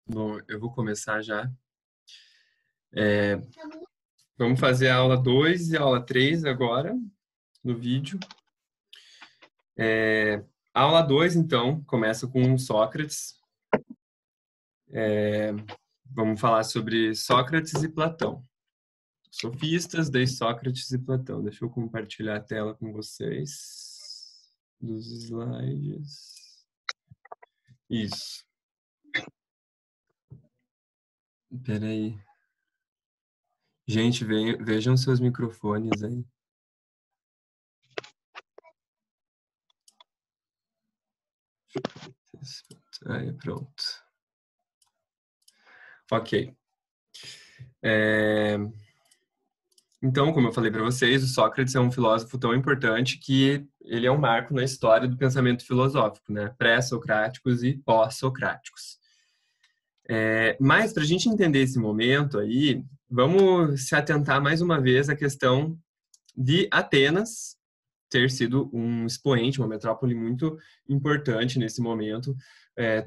Bom, eu vou começar já. Vamos fazer a aula 2 e a aula 3 agora, no vídeo. A aula 2, então, começa com Sócrates. Vamos falar sobre Sócrates e Platão. Sofistas, daí Sócrates e Platão. Deixa eu compartilhar a tela com vocês. Dos slides. Isso. Espera aí. Gente, vejam seus microfones aí. Aí, pronto. Ok. Então, como eu falei para vocês, o Sócrates é um filósofo tão importante que ele é um marco na história do pensamento filosófico, né? Pré-socráticos e pós-socráticos. Mas, para a gente entender esse momento aí, vamos se atentar mais uma vez à questão de Atenas ter sido um expoente, uma metrópole muito importante nesse momento,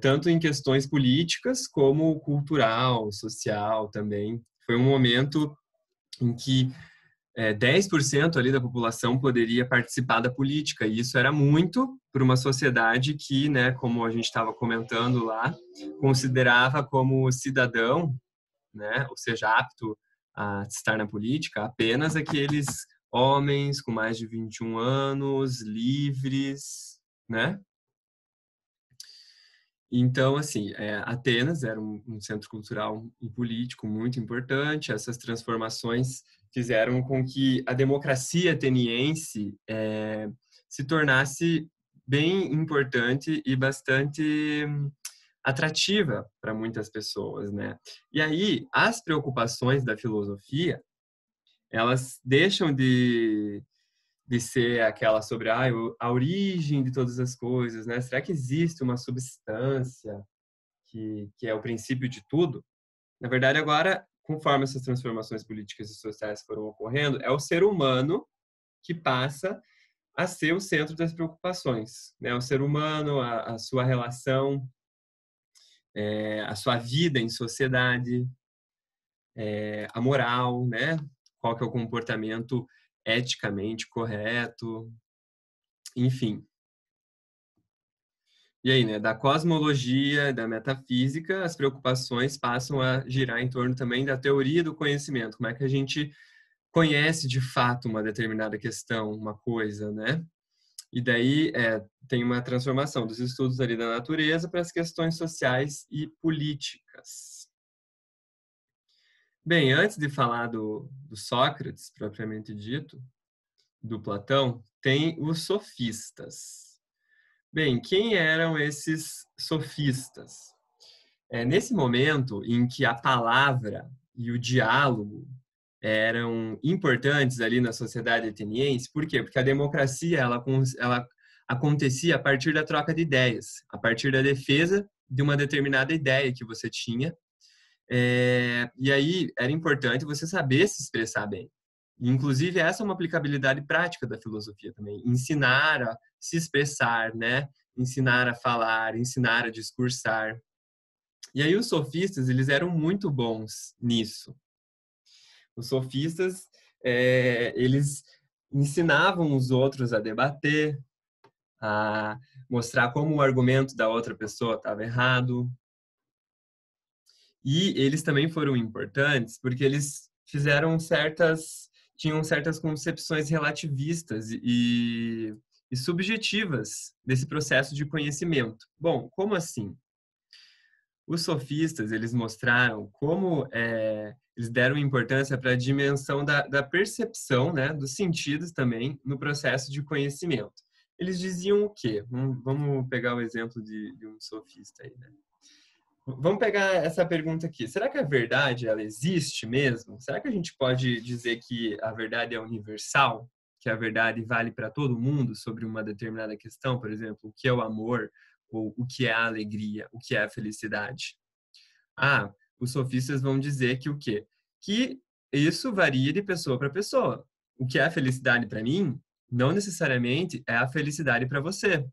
tanto em questões políticas como cultural, social também. Foi um momento em que 10% ali da população poderia participar da política, e isso era muito para uma sociedade que, né, como a gente estava comentando lá, considerava como cidadão, né, ou seja, apto a estar na política, apenas aqueles homens com mais de 21 anos, livres, né? Então, assim, Atenas era um centro cultural e político muito importante. Essas transformações fizeram com que a democracia ateniense se tornasse bem importante e bastante atrativa para muitas pessoas, né? E aí, as preocupações da filosofia, elas deixam de ser aquela sobre a origem de todas as coisas, né? Será que existe uma substância que é o princípio de tudo? Na verdade, agora, conforme essas transformações políticas e sociais foram ocorrendo, é o ser humano que passa a ser o centro das preocupações, né? O ser humano, a sua relação, a sua vida em sociedade, a moral, né? Qual que é o comportamento eticamente correto, enfim. E aí, né, da cosmologia, da metafísica, as preocupações passam a girar em torno também da teoria do conhecimento. Como é que a gente conhece de fato uma determinada questão, uma coisa, né? E daí tem uma transformação dos estudos ali da natureza para as questões sociais e políticas. Bem, antes de falar do Sócrates, propriamente dito, do Platão, tem os sofistas. Bem, quem eram esses sofistas? Nesse momento em que a palavra e o diálogo eram importantes ali na sociedade ateniense, por quê? Porque a democracia ela acontecia a partir da troca de ideias, a partir da defesa de uma determinada ideia que você tinha. E aí era importante você saber se expressar bem. Inclusive, essa é uma aplicabilidade prática da filosofia também. Ensinar a se expressar, né? Ensinar a falar, ensinar a discursar. E aí os sofistas, eles eram muito bons nisso. Os sofistas, eles ensinavam os outros a debater, a mostrar como o argumento da outra pessoa estava errado. E eles também foram importantes porque eles tinham certas concepções relativistas e subjetivas desse processo de conhecimento. Bom, como assim? Os sofistas, eles mostraram como eles deram importância para a dimensão da percepção, né, dos sentidos também no processo de conhecimento. Eles diziam o quê? Vamos pegar o exemplo de um sofista aí, né? Vamos pegar essa pergunta aqui. Será que a verdade, ela existe mesmo? Será que a gente pode dizer que a verdade é universal? Que a verdade vale para todo mundo sobre uma determinada questão? Por exemplo, o que é o amor? Ou o que é a alegria? O que é a felicidade? Os sofistas vão dizer que o quê? Que isso varia de pessoa para pessoa. O que é a felicidade para mim, não necessariamente é a felicidade para você.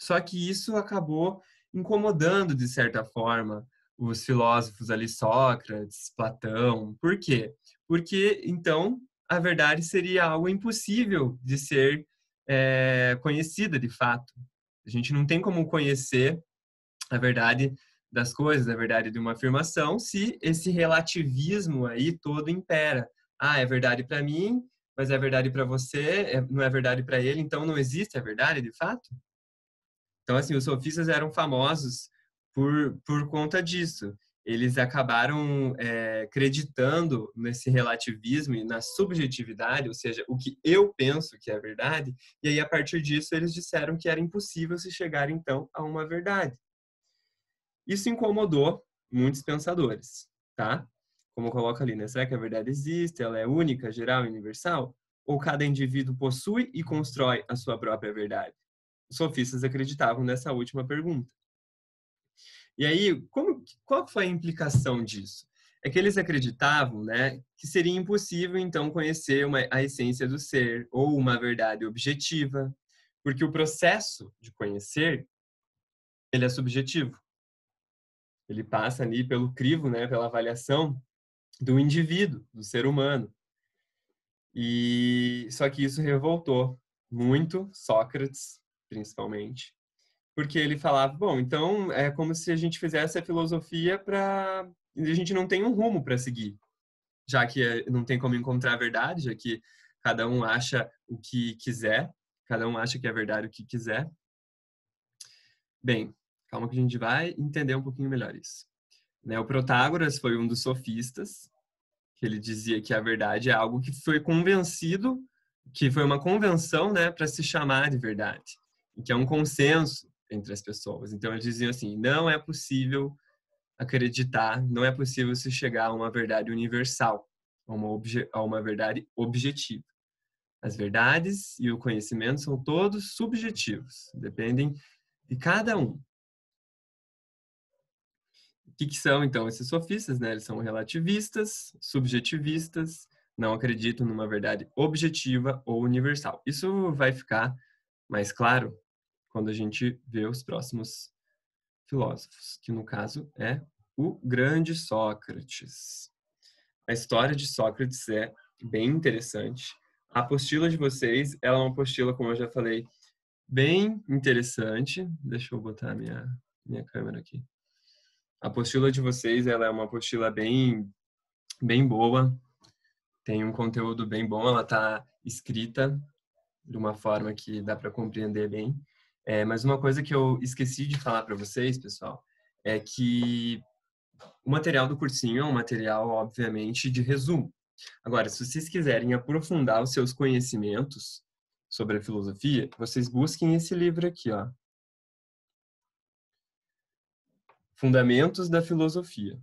Só que isso acabou incomodando, de certa forma, os filósofos ali, Sócrates, Platão. Por quê? Porque, então, a verdade seria algo impossível de ser conhecida de fato. A gente não tem como conhecer a verdade das coisas, a verdade de uma afirmação, se esse relativismo aí todo impera. Ah, é verdade para mim, mas é verdade para você, não é verdade para ele, então não existe a verdade de fato? Então, assim, os sofistas eram famosos por conta disso. Eles acabaram acreditando nesse relativismo e na subjetividade, ou seja, o que eu penso que é verdade, e aí, a partir disso, eles disseram que era impossível se chegar, então, a uma verdade. Isso incomodou muitos pensadores, tá? Como coloca ali, né? Será que a verdade existe? Ela é única, geral e universal? Ou cada indivíduo possui e constrói a sua própria verdade? Os sofistas acreditavam nessa última pergunta. E aí, qual foi a implicação disso? É que eles acreditavam, né, que seria impossível, então, conhecer a essência do ser ou uma verdade objetiva, porque o processo de conhecer, ele é subjetivo. Ele passa ali pelo crivo, né, pela avaliação do indivíduo, do ser humano. E só que isso revoltou muito Sócrates, principalmente, porque ele falava, bom, então é como se a gente fizesse a filosofia para a gente não tem um rumo para seguir, já que não tem como encontrar a verdade, já que cada um acha o que quiser, cada um acha que é verdade o que quiser. Bem, calma que a gente vai entender um pouquinho melhor isso. Né, o Protágoras foi um dos sofistas, que ele dizia que a verdade é algo que foi convencido, que foi uma convenção, né, para se chamar de verdade, e que é um consenso entre as pessoas. Então, eles diziam assim, não é possível acreditar, não é possível se chegar a uma verdade universal, a uma verdade objetiva. As verdades e o conhecimento são todos subjetivos, dependem de cada um. O que são, então, esses sofistas, né? Eles são relativistas, subjetivistas, não acreditam numa verdade objetiva ou universal. Isso vai ficar mais claro quando a gente vê os próximos filósofos, que no caso é o grande Sócrates. A história de Sócrates é bem interessante. A apostila de vocês, ela é uma apostila, como eu já falei, bem interessante. Deixa eu botar minha câmera aqui. A apostila de vocês, ela é uma apostila bem boa, tem um conteúdo bem bom, ela está escrita de uma forma que dá para compreender bem. Mas uma coisa que eu esqueci de falar para vocês, pessoal, é que o material do cursinho é um material, obviamente, de resumo. Agora, se vocês quiserem aprofundar os seus conhecimentos sobre a filosofia, vocês busquem esse livro aqui, ó. Fundamentos da Filosofia.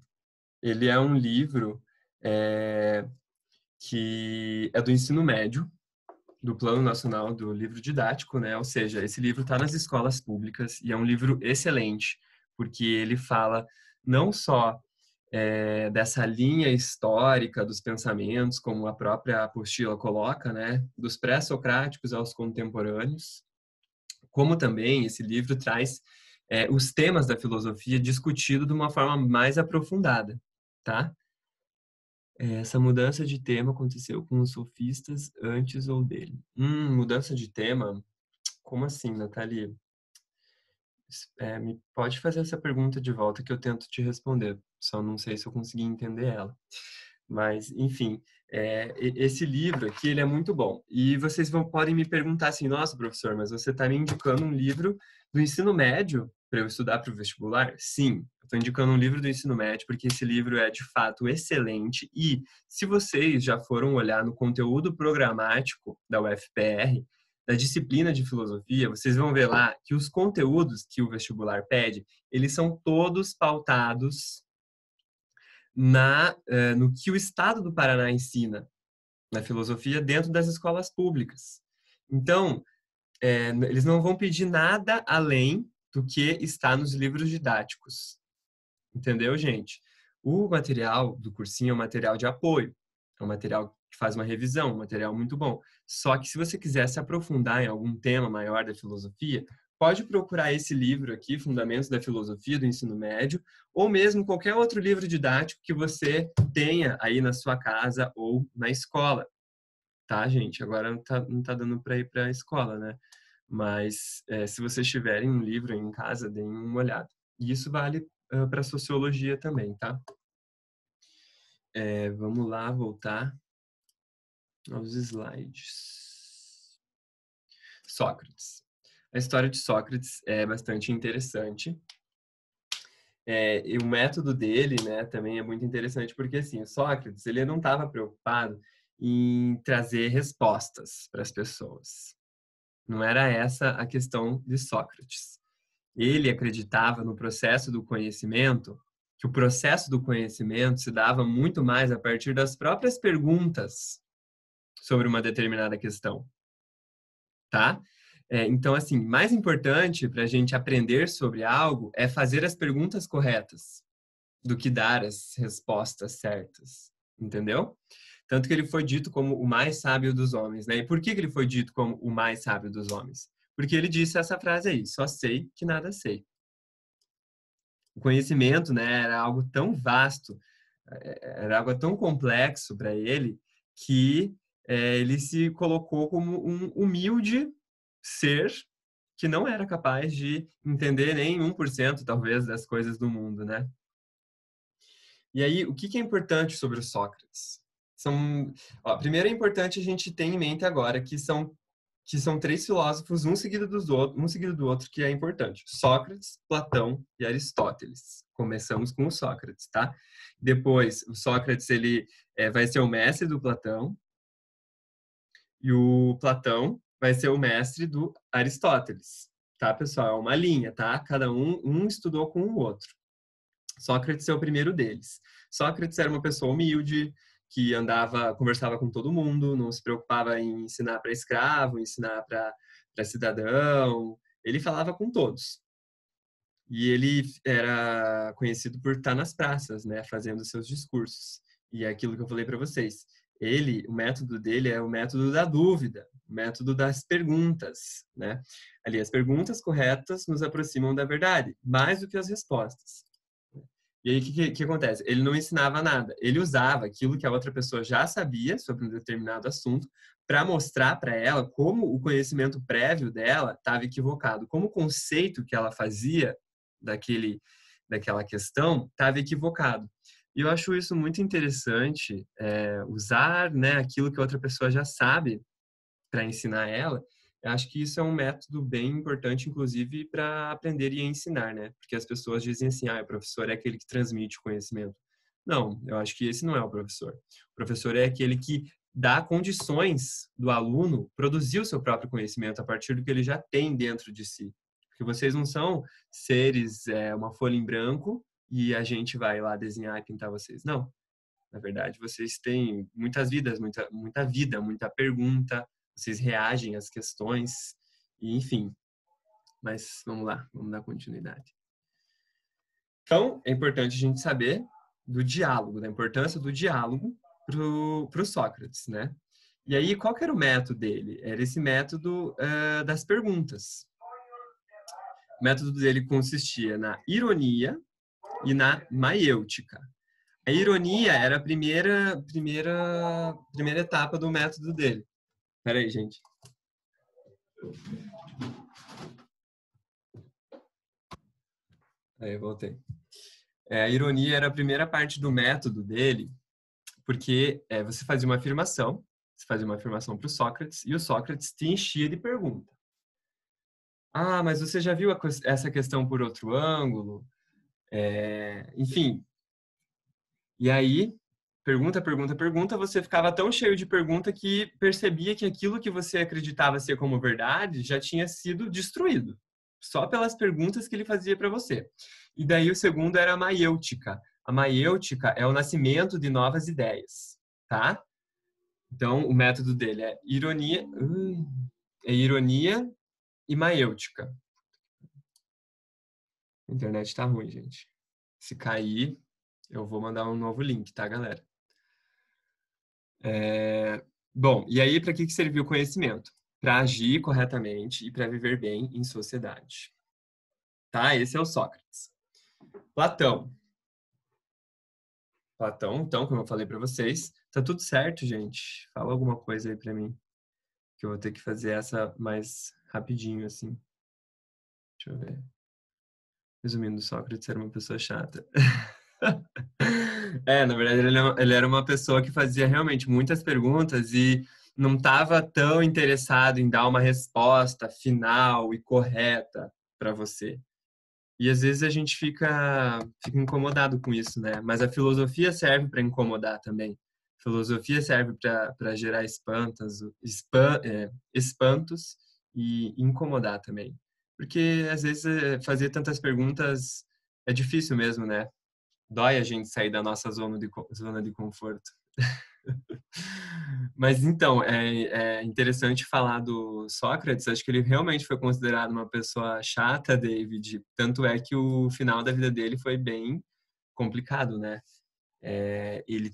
Ele é um livro que é do ensino médio, do Plano Nacional do Livro Didático, né? Ou seja, esse livro está nas escolas públicas e é um livro excelente, porque ele fala não só dessa linha histórica dos pensamentos, como a própria apostila coloca, né? Dos pré-socráticos aos contemporâneos, como também esse livro traz os temas da filosofia discutido de uma forma mais aprofundada, tá? Essa mudança de tema aconteceu com os sofistas antes ou dele? Mudança de tema? Como assim, Nathalie? Me pode fazer essa pergunta de volta que eu tento te responder. Só não sei se eu consegui entender ela. Mas, enfim, esse livro aqui, ele é muito bom. E vocês podem me perguntar assim, nossa, professor, mas você está me indicando um livro do ensino médio para eu estudar para o vestibular? Sim, eu estou indicando um livro do ensino médio porque esse livro é, de fato, excelente. E se vocês já foram olhar no conteúdo programático da UFPR, da disciplina de filosofia, vocês vão ver lá que os conteúdos que o vestibular pede, eles são todos pautados no que o Estado do Paraná ensina na filosofia dentro das escolas públicas. Então, eles não vão pedir nada além do que está nos livros didáticos. Entendeu, gente? O material do cursinho é um material de apoio, é um material que faz uma revisão, um material muito bom. Só que se você quiser se aprofundar em algum tema maior da filosofia, pode procurar esse livro aqui, Fundamentos da Filosofia do Ensino Médio, ou mesmo qualquer outro livro didático que você tenha aí na sua casa ou na escola. Tá, gente? Agora não tá dando para ir para a escola, né? Mas se vocês tiverem um livro aí em casa, deem uma olhada. E isso vale para sociologia também, tá? Vamos lá, voltar aos slides. Sócrates. A história de Sócrates é bastante interessante. E o método dele, né, também é muito interessante, porque assim, o Sócrates, ele não estava preocupado em trazer respostas para as pessoas. Não era essa a questão de Sócrates. Ele acreditava no processo do conhecimento, que o processo do conhecimento se dava muito mais a partir das próprias perguntas sobre uma determinada questão, tá? Então, assim, mais importante para a gente aprender sobre algo é fazer as perguntas corretas do que dar as respostas certas, entendeu? Tanto que ele foi dito como o mais sábio dos homens, né? E por que ele foi dito como o mais sábio dos homens? Porque ele disse essa frase aí: só sei que nada sei. O conhecimento, né, era algo tão vasto, era algo tão complexo para ele, que ele se colocou como um humilde ser que não era capaz de entender nem 1%, talvez, das coisas do mundo, né? E aí, o que é importante sobre o Sócrates? Primeiro é importante a gente ter em mente agora que são três filósofos, um seguido do outro, que é importante. Sócrates, Platão e Aristóteles. Começamos com o Sócrates, tá? Depois, o Sócrates ele vai ser o mestre do Platão e o Platão vai ser o mestre do Aristóteles, tá, pessoal? É uma linha, tá? Cada um estudou com o outro. Sócrates é o primeiro deles. Sócrates era uma pessoa humilde, que conversava com todo mundo, não se preocupava em ensinar para escravo, ensinar para cidadão. Ele falava com todos. E ele era conhecido por estar nas praças, né, fazendo seus discursos. E é aquilo que eu falei para vocês. O método dele é o método da dúvida, o método das perguntas, né? Ali, as perguntas corretas nos aproximam da verdade, mais do que as respostas. E aí, o que acontece? Ele não ensinava nada. Ele usava aquilo que a outra pessoa já sabia sobre um determinado assunto para mostrar para ela como o conhecimento prévio dela estava equivocado, como o conceito que ela fazia daquela questão estava equivocado. E eu acho isso muito interessante, usar, né, aquilo que a outra pessoa já sabe para ensinar ela. Eu acho que isso é um método bem importante, inclusive, para aprender e ensinar, né? Porque as pessoas dizem assim, o professor é aquele que transmite o conhecimento. Não, eu acho que esse não é o professor. O professor é aquele que dá condições do aluno produzir o seu próprio conhecimento a partir do que ele já tem dentro de si. Porque vocês não são seres, uma folha em branco e a gente vai lá desenhar e pintar vocês. Não. Na verdade, vocês têm muitas vidas, muita vida, muita pergunta, vocês reagem às questões, e enfim. Mas vamos lá, vamos dar continuidade. Então, é importante a gente saber do diálogo, da importância do diálogo para o Sócrates, né? E aí, qual que era o método dele? Era esse método das perguntas. O método dele consistia na ironia e na maiêutica. A ironia era a primeira etapa do método dele. Espera aí, gente. Aí, eu voltei. A ironia era a primeira parte do método dele, porque você fazia uma afirmação para o Sócrates, e o Sócrates te enchia de pergunta. Ah, mas você já viu essa questão por outro ângulo? Enfim. E aí, pergunta, você ficava tão cheio de pergunta que percebia que aquilo que você acreditava ser como verdade já tinha sido destruído, só pelas perguntas que ele fazia para você. E daí o segundo era a maiêutica. A maiêutica é o nascimento de novas ideias, tá? Então, o método dele é ironia e maiêutica. A internet tá ruim, gente. Se cair, eu vou mandar um novo link, tá, galera? Bom, e aí para que serviu o conhecimento? para agir corretamente e para viver bem em sociedade. Tá? Esse é o Sócrates. Platão. Platão, então, como eu falei para vocês, tá tudo certo, gente. Fala alguma coisa aí para mim, que eu vou ter que fazer essa mais rapidinho, assim. Deixa eu ver. Resumindo, Sócrates era uma pessoa chata. Na verdade, ele era uma pessoa que fazia realmente muitas perguntas e não estava tão interessado em dar uma resposta final e correta para você. E às vezes a gente fica incomodado com isso, né? Mas a filosofia serve para incomodar também. A filosofia serve para gerar espantos e incomodar também. Porque às vezes fazer tantas perguntas é difícil mesmo, né? Dói a gente sair da nossa zona de conforto. Mas então, é interessante falar do Sócrates. Acho que ele realmente foi considerado uma pessoa chata, David. Tanto é que o final da vida dele foi bem complicado, né? Ele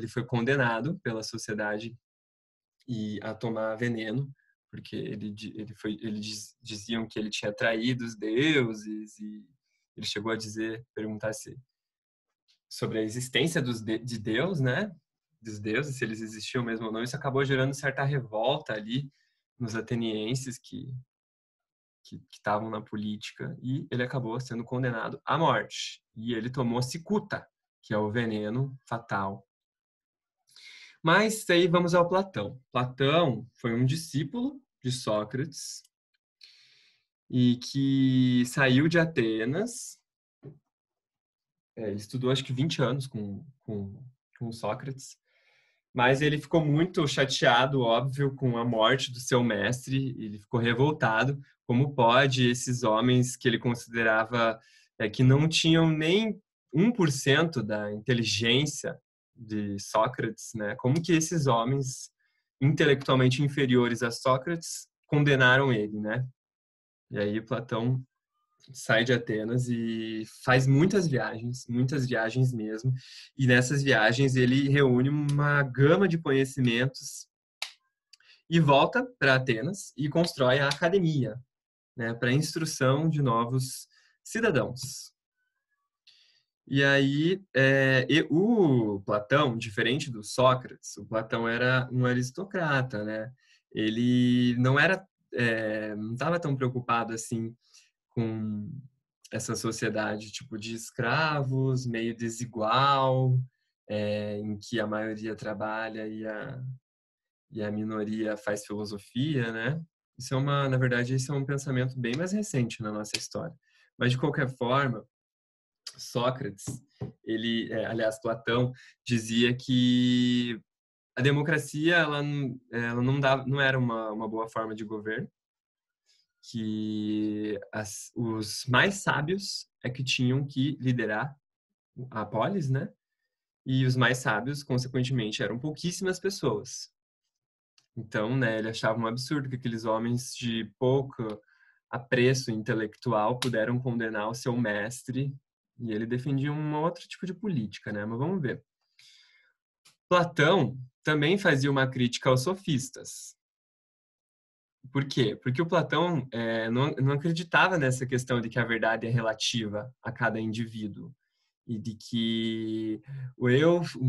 foi condenado pela sociedade a tomar veneno, porque diziam que ele tinha traído os deuses e ele chegou a perguntar sobre a existência de Deus, né? Dos deuses, se eles existiam mesmo ou não. Isso acabou gerando certa revolta ali nos atenienses que estavam na política e ele acabou sendo condenado à morte. E ele tomou cicuta, que é o veneno fatal. Mas aí vamos ao Platão. Platão foi um discípulo de Sócrates e que saiu de Atenas. Ele estudou acho que 20 anos com Sócrates. Mas ele ficou muito chateado, óbvio, com a morte do seu mestre. Ele ficou revoltado. Como pode esses homens que ele considerava que não tinham nem 1% da inteligência de Sócrates, né? Como que esses homens intelectualmente inferiores a Sócrates condenaram ele, né? E aí Platão sai de Atenas e faz muitas viagens mesmo. E nessas viagens ele reúne uma gama de conhecimentos e volta para Atenas e constrói a academia, né, para a instrução de novos cidadãos. E aí, o Platão, diferente do Sócrates, o Platão era um aristocrata, né? Ele não estava tão preocupado assim com essa sociedade tipo de escravos, meio desigual, em que a maioria trabalha e a minoria faz filosofia, né? Na verdade, isso é um pensamento bem mais recente na nossa história. Mas de qualquer forma, Sócrates, aliás, Platão dizia que a democracia ela não era uma boa forma de governo, que os mais sábios é que tinham que liderar a polis, né? E os mais sábios, consequentemente, eram pouquíssimas pessoas. Então, né, ele achava um absurdo que aqueles homens de pouco apreço intelectual puderam condenar o seu mestre, e ele defendia um outro tipo de política, né? Mas vamos ver. Platão também fazia uma crítica aos sofistas. Por quê? Porque o Platão não acreditava nessa questão de que a verdade é relativa a cada indivíduo e de que o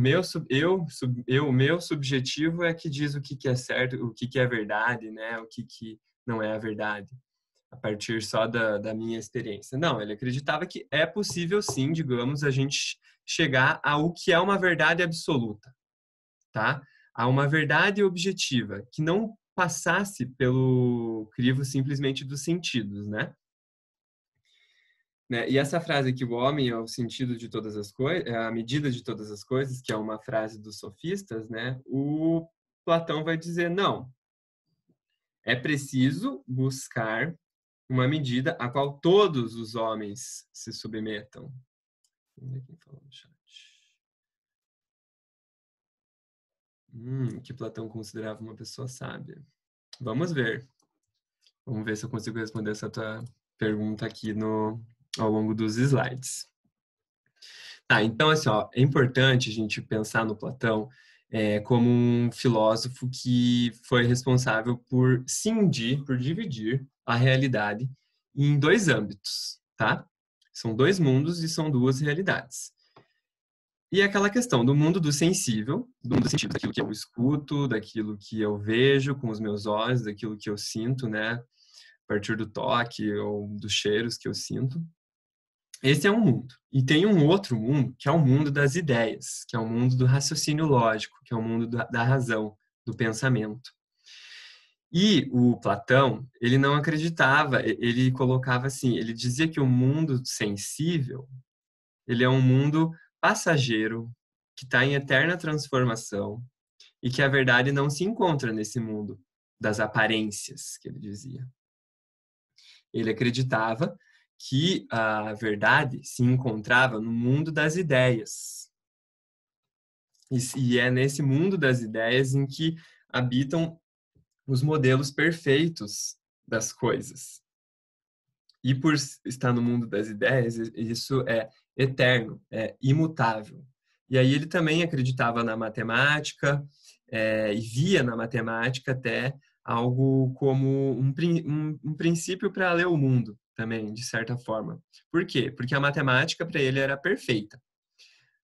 meu subjetivo é que diz o que é certo, o que é verdade, né? O que não é a verdade, a partir só da minha experiência. Não, ele acreditava que é possível sim, digamos, a gente chegar ao que é uma verdade absoluta, tá? A uma verdade objetiva que não passasse pelo crivo simplesmente dos sentidos, né? E essa frase que o homem é o sentido de todas as coisas, é a medida de todas as coisas, que é uma frase dos sofistas, né? O Platão vai dizer não, é preciso buscar uma medida a qual todos os homens se submetam. Vamos ver quem falou no chat. Que Platão considerava uma pessoa sábia. Vamos ver. Vamos ver se eu consigo responder essa tua pergunta aqui ao longo dos slides. Então, assim, ó, é importante a gente pensar no Platão como um filósofo que foi responsável por cindir, por dividir a realidade em dois âmbitos, tá? São dois mundos e são duas realidades. E é aquela questão do mundo do sensível, do mundo do sentido, daquilo que eu escuto, daquilo que eu vejo com os meus olhos, daquilo que eu sinto, né? A partir do toque ou dos cheiros que eu sinto. Esse é um mundo. E tem um outro mundo, que é o mundo das ideias, que é o mundo do raciocínio lógico, que é o mundo da razão, do pensamento. E o Platão, ele não acreditava, ele colocava assim, ele dizia que o mundo sensível, ele é um mundo passageiro, que está em eterna transformação, e que a verdade não se encontra nesse mundo das aparências, que ele dizia. Ele acreditava que a verdade se encontrava no mundo das ideias. E é nesse mundo das ideias em que habitam os modelos perfeitos das coisas. E por estar no mundo das ideias, isso é eterno, é imutável. E aí ele também acreditava na matemática, e via na matemática até algo como um princípio para ler o mundo também, de certa forma. Por quê? Porque a matemática para ele era perfeita.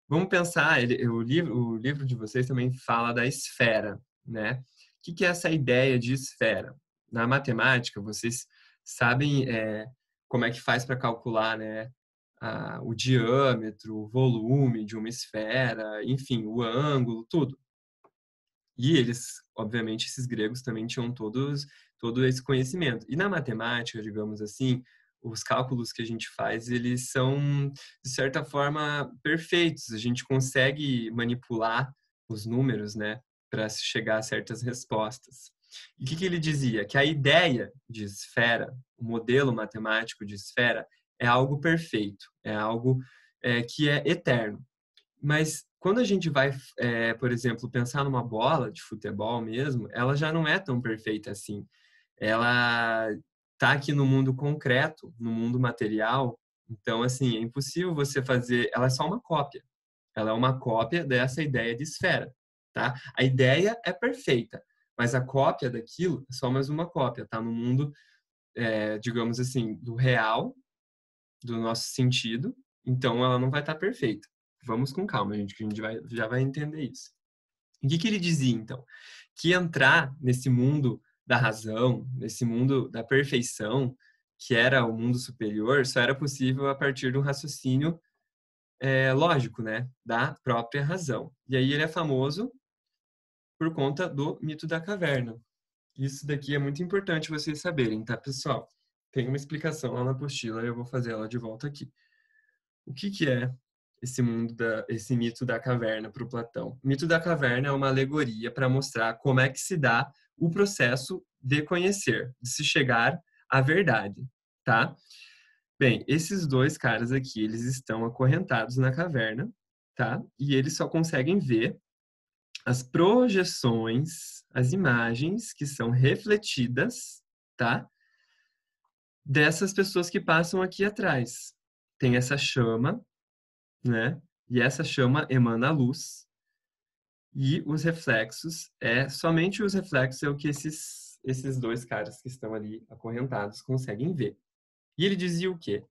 Vamos pensar, o livro de vocês também fala da esfera, né? O que é essa ideia de esfera? Na matemática, vocês sabem como é que faz para calcular, né? O diâmetro, o volume de uma esfera, enfim, o ângulo, tudo. E eles, obviamente, esses gregos também tinham todo esse conhecimento. E na matemática, digamos assim, os cálculos que a gente faz, eles são, de certa forma, perfeitos. A gente consegue manipular os números, né, para chegar a certas respostas. E o que ele dizia? Que a ideia de esfera, o modelo matemático de esfera, é algo perfeito, é algo que é eterno. Mas quando a gente vai, por exemplo, pensar numa bola de futebol mesmo, ela já não é tão perfeita assim. Ela está aqui no mundo concreto, no mundo material. Então, assim, é impossível você fazer. Ela é só uma cópia. Ela é uma cópia dessa ideia de esfera, tá? A ideia é perfeita, mas a cópia daquilo é só mais uma cópia, tá? No mundo, digamos assim, do real, do nosso sentido. Então, ela não vai estar perfeita. Vamos com calma, gente, que a gente já vai entender isso. O que ele dizia, então? Que entrar nesse mundo da razão, nesse mundo da perfeição, que era o mundo superior, só era possível a partir de um raciocínio lógico, né? Da própria razão. E aí ele é famoso por conta do mito da caverna. Isso daqui é muito importante vocês saberem, tá, pessoal? Tem uma explicação lá na apostila e eu vou fazer ela de volta aqui. O que é esse mito da caverna para o Platão? O mito da caverna é uma alegoria para mostrar como é que se dá o processo de conhecer, de se chegar à verdade, tá? Bem, esses dois caras aqui, eles estão acorrentados na caverna, tá? E eles só conseguem ver as projeções, as imagens que são refletidas, tá? Dessas pessoas que passam aqui atrás. Tem essa chama, né? E essa chama emana luz e os reflexos somente os reflexos é o que esses dois caras que estão ali acorrentados conseguem ver. E ele dizia o quê?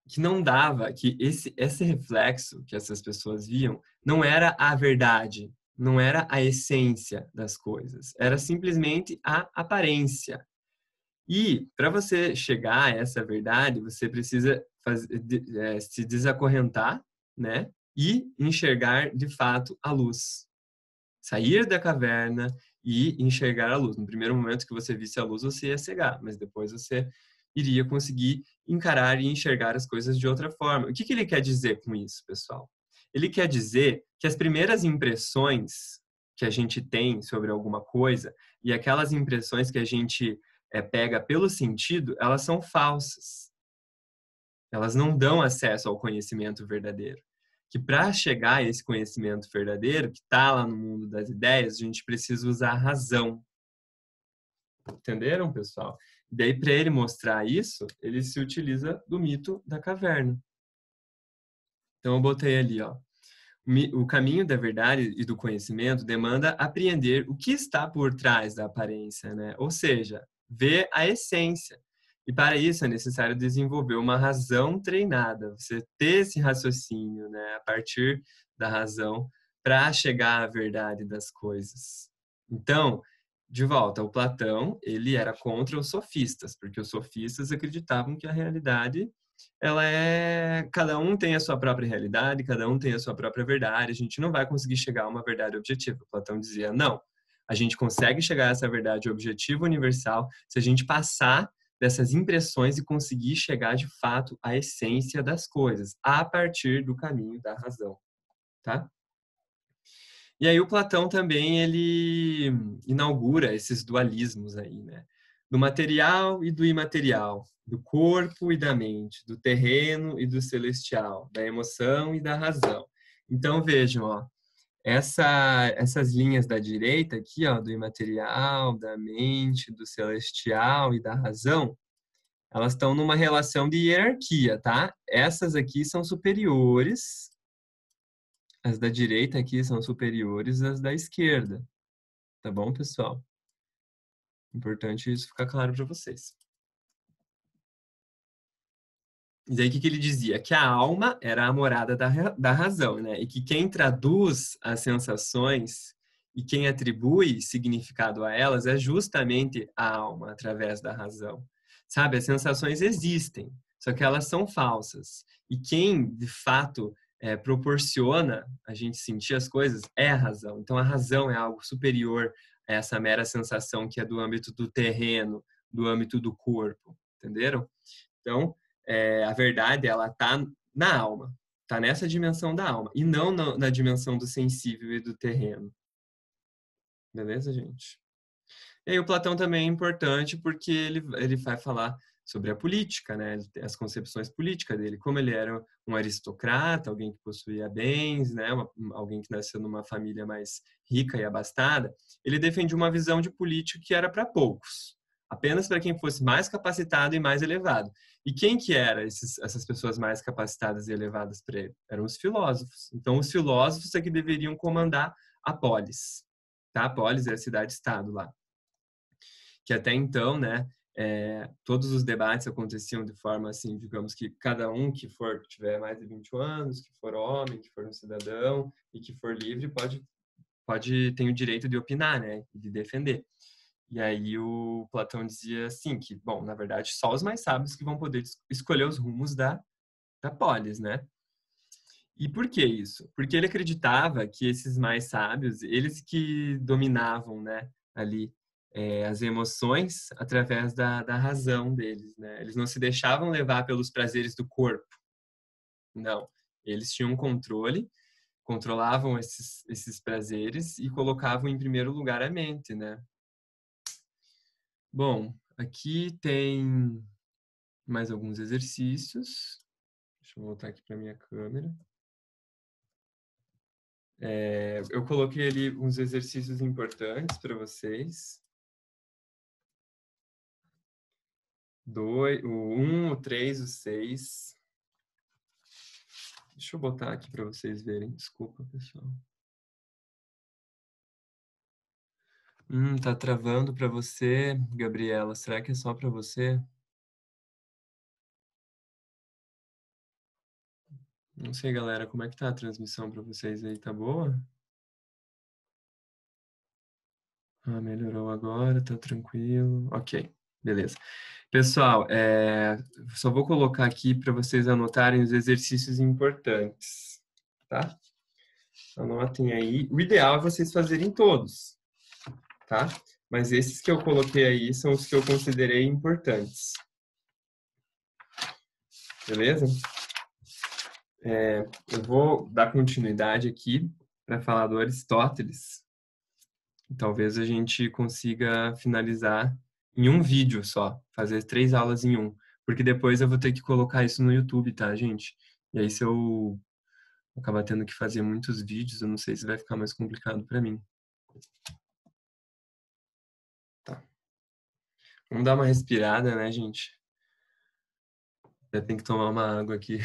Que não dava, que esse reflexo que essas pessoas viam não era a verdade, não era a essência das coisas, era simplesmente a aparência. E para você chegar a essa verdade, você precisa se desacorrentar, né? E enxergar de fato a luz. Sair da caverna e enxergar a luz. No primeiro momento que você visse a luz, você ia cegar, mas depois você iria conseguir encarar e enxergar as coisas de outra forma. O que ele quer dizer com isso, pessoal? Ele quer dizer que as primeiras impressões que a gente tem sobre alguma coisa e aquelas impressões que a gente pega pelo sentido, elas são falsas. Elas não dão acesso ao conhecimento verdadeiro. Que para chegar a esse conhecimento verdadeiro, que está lá no mundo das ideias, a gente precisa usar a razão. Entenderam, pessoal? Daí, para ele mostrar isso, ele se utiliza do mito da caverna. Então, eu botei ali, ó. O caminho da verdade e do conhecimento demanda apreender o que está por trás da aparência, né? Ou seja, ver a essência. E para isso é necessário desenvolver uma razão treinada, você ter esse raciocínio, né, a partir da razão para chegar à verdade das coisas. Então, de volta, o Platão, ele era contra os sofistas, porque os sofistas acreditavam que a realidade ela cada um tem a sua própria realidade, cada um tem a sua própria verdade, a gente não vai conseguir chegar a uma verdade objetiva. Platão dizia, não, a gente consegue chegar a essa verdade objetiva universal se a gente passar dessas impressões e conseguir chegar de fato à essência das coisas, a partir do caminho da razão, tá? E aí o Platão também ele inaugura esses dualismos aí, né? Do material e do imaterial, do corpo e da mente, do terreno e do celestial, da emoção e da razão. Então vejam, ó, essas linhas da direita aqui, ó, do imaterial, da mente, do celestial e da razão, elas estão numa relação de hierarquia, tá? Essas aqui são superiores, as da direita aqui são superiores às da esquerda. Tá bom, pessoal? Importante isso ficar claro para vocês. E daí o que ele dizia? Que a alma era a morada da razão, né? E que quem traduz as sensações e quem atribui significado a elas é justamente a alma, através da razão. Sabe, as sensações existem, só que elas são falsas. E quem, de fato, proporciona a gente sentir as coisas é a razão. Então, a razão é algo superior a essa mera sensação que é do âmbito do terreno, do âmbito do corpo. Entenderam? Então, a verdade, ela está na alma, está nessa dimensão da alma, e não na dimensão do sensível e do terreno. Beleza, gente? E aí o Platão também é importante porque ele vai falar sobre a política, né? As concepções políticas dele, como ele era um aristocrata, alguém que possuía bens, né? Alguém que nasceu numa família mais rica e abastada, ele defendia uma visão de política que era para poucos, apenas para quem fosse mais capacitado e mais elevado. E quem que era essas pessoas mais capacitadas e elevadas para ele? Eram os filósofos. Então, os filósofos é que deveriam comandar a polis, tá? A polis é a cidade-estado lá, que até então, né, todos os debates aconteciam de forma assim, digamos que cada um que tiver mais de 20 anos, que for homem, que for um cidadão e que for livre, tem o direito de opinar, né, e de defender. E aí o Platão dizia assim que, bom, na verdade, só os mais sábios que vão poder escolher os rumos da polis, né? E por que isso? Porque ele acreditava que esses mais sábios, eles que dominavam, né, ali as emoções através da razão deles, né? Eles não se deixavam levar pelos prazeres do corpo, não. Eles tinham controle, controlavam esses prazeres e colocavam em primeiro lugar a mente, né? Bom, aqui tem mais alguns exercícios. Deixa eu voltar aqui para minha câmera. Eu coloquei ali uns exercícios importantes para vocês. O 1, o 3, o 6. Deixa eu botar aqui para vocês verem. Desculpa, pessoal. Tá travando para você, Gabriela. Será que é só para você? Não sei, galera. Como é que tá a transmissão para vocês aí? Tá boa? Ah, melhorou agora, tá tranquilo. Ok, beleza. Pessoal, só vou colocar aqui para vocês anotarem os exercícios importantes, tá? Anotem aí. O ideal é vocês fazerem todos, tá? Mas esses que eu coloquei aí são os que eu considerei importantes. Beleza? Eu vou dar continuidade aqui para falar do Aristóteles. Talvez a gente consiga finalizar em um vídeo só, fazer 3 aulas em um, porque depois eu vou ter que colocar isso no YouTube, tá, gente? E aí se eu acabar tendo que fazer muitos vídeos, eu não sei se vai ficar mais complicado para mim. Tá. Vamos dar uma respirada, né, gente? Já tem que tomar uma água aqui.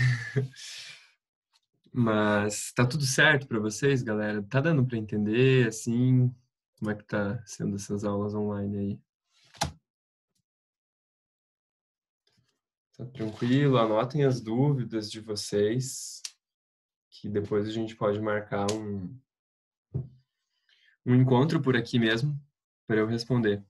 Mas tá tudo certo para vocês, galera? Tá dando para entender, assim, como é que tá sendo essas aulas online aí? Tá tranquilo? Anotem as dúvidas de vocês, que depois a gente pode marcar um encontro por aqui mesmo para eu responder.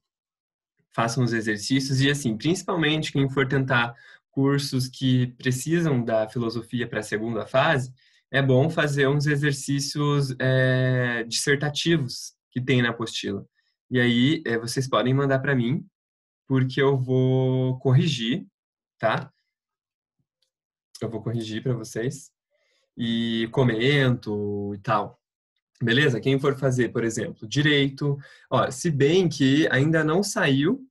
Façam os exercícios e, assim, principalmente quem for tentar cursos que precisam da filosofia para a segunda fase, é bom fazer uns exercícios dissertativos que tem na apostila. E aí, vocês podem mandar para mim, porque eu vou corrigir, tá? Eu vou corrigir para vocês e comento e tal. Beleza? Quem for fazer, por exemplo, direito, ó, se bem que ainda não saiu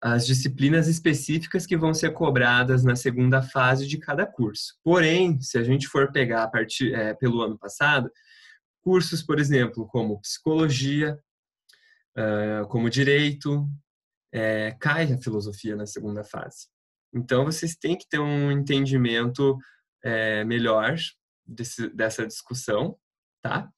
as disciplinas específicas que vão ser cobradas na segunda fase de cada curso. Porém, se a gente for pegar a partir, pelo ano passado, cursos, por exemplo, como psicologia, como direito, cai a filosofia na segunda fase. Então, vocês têm que ter um entendimento melhor dessa discussão, tá?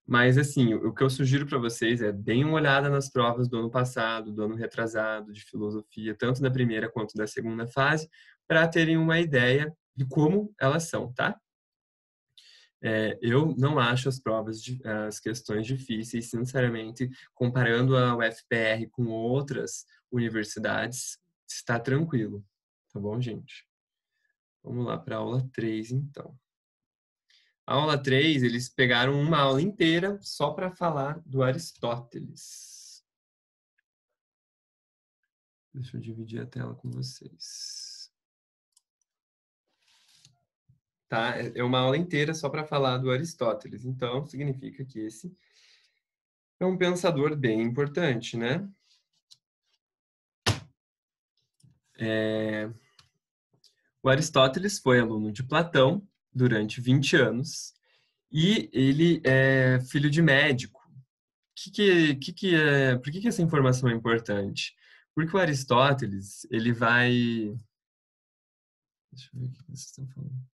Mas, assim, o que eu sugiro para vocês é deem uma olhada nas provas do ano passado, do ano retrasado, de filosofia, tanto da primeira quanto da segunda fase, para terem uma ideia de como elas são, tá? Eu não acho as questões difíceis, sinceramente, comparando a UFPR com outras universidades, está tranquilo, tá bom, gente? Vamos lá para a aula 3, então. A aula 3, eles pegaram uma aula inteira só para falar do Aristóteles. Deixa eu dividir a tela com vocês. Tá? É uma aula inteira só para falar do Aristóteles. Então, significa que esse é um pensador bem importante, né? O Aristóteles foi aluno de Platão durante 20 anos e ele é filho de médico. Por que essa informação é importante? Porque o Aristóteles, ele vai... Deixa eu ver o que vocês estão falando.